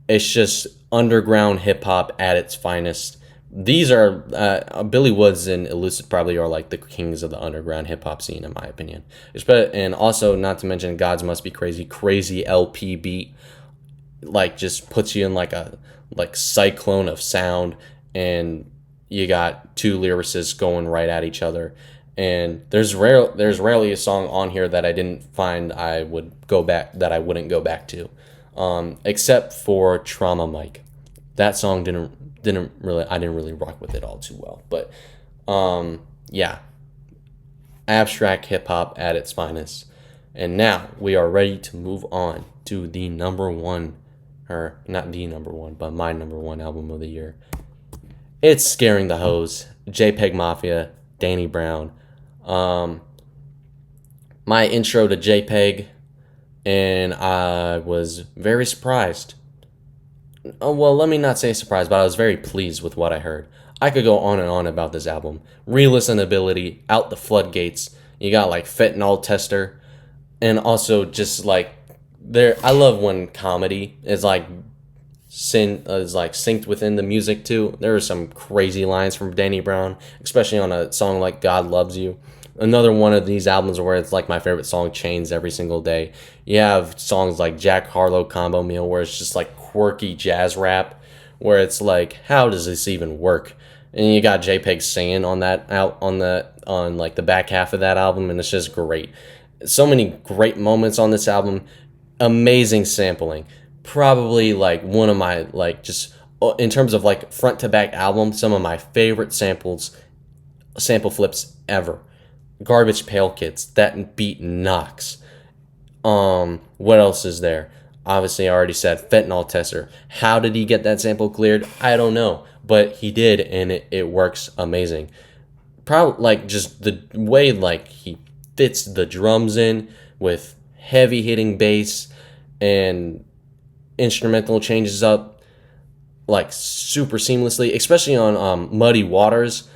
it's just underground hip hop at its finest. These are Billy Woods and Elucid probably are like the kings of the underground hip hop scene in my opinion. And also not to mention Gods Must Be Crazy LP beat, like just puts you in like a cyclone of sound, and you got two lyricists going right at each other. And there's rarely a song on here that I didn't find I wouldn't go back to, except for Trauma Mike. That song I didn't really rock with it all too well. But yeah, abstract hip hop at its finest. And now we are ready to move on to the number one, or not the number one, but my number one album of the year. It's Scaring the Hoes, JPEG Mafia, Danny Brown. My intro to JPEG, and I was very surprised. Oh, well, let me not say surprised, but I was very pleased with what I heard. I could go on and on about this album. Re-listenability, out the floodgates. You got like Fentanyl Tester, and also just like there. I love when comedy is like synced within the music too. There are some crazy lines from Danny Brown, especially on a song like "God Loves You." Another one of these albums where it's like my favorite song, "Chains," every single day. You have songs like Jack Harlow Combo Meal, where it's just like quirky jazz rap, where it's like, how does this even work? And you got JPEG singing on that out on like the back half of that album, and it's just great. So many great moments on this album. Amazing sampling. Probably like one of my like just in terms of like front to back album, some of my favorite sample flips ever. Garbage Pail Kids. That beat knocks. What else is there? Obviously, I already said Fentanyl Tester. How did he get that sample cleared? I don't know, but he did, and it works amazing. Probably like just the way like he fits the drums in with heavy hitting bass and instrumental changes up like super seamlessly, especially on Muddy Waters,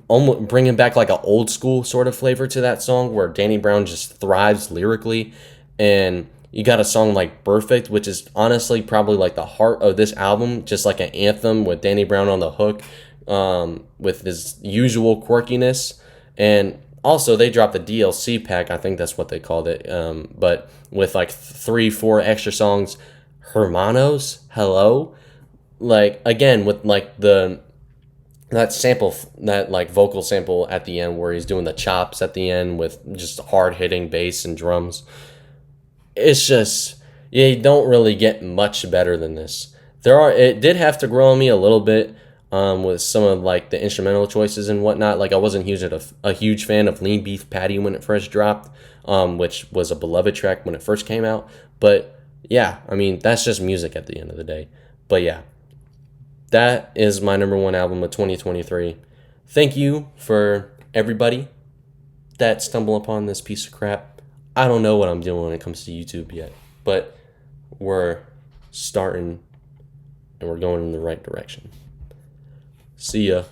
almost bringing back like an old school sort of flavor to that song where Danny Brown just thrives lyrically. And you got a song like Perfect, which is honestly probably like the heart of this album, just like an anthem with Danny Brown on the hook, with his usual quirkiness. And also they dropped the DLC pack, I think that's what they called it, but with like 3-4 extra songs. Hermanos, Hello, like again with like that sample, that like vocal sample at the end where he's doing the chops at the end with just hard hitting bass and drums. It's just, you don't really get much better than this. It did have to grow on me a little bit, with some of like the instrumental choices and whatnot. Like I wasn't a huge fan of Lean Beef Patty when it first dropped, which was a beloved track when it first came out. But yeah, I mean that's just music at the end of the day. But yeah, that is my number one album of 2023. Thank you for everybody that stumbled upon this piece of crap. I don't know what I'm doing when it comes to YouTube yet, but we're starting and we're going in the right direction. See ya.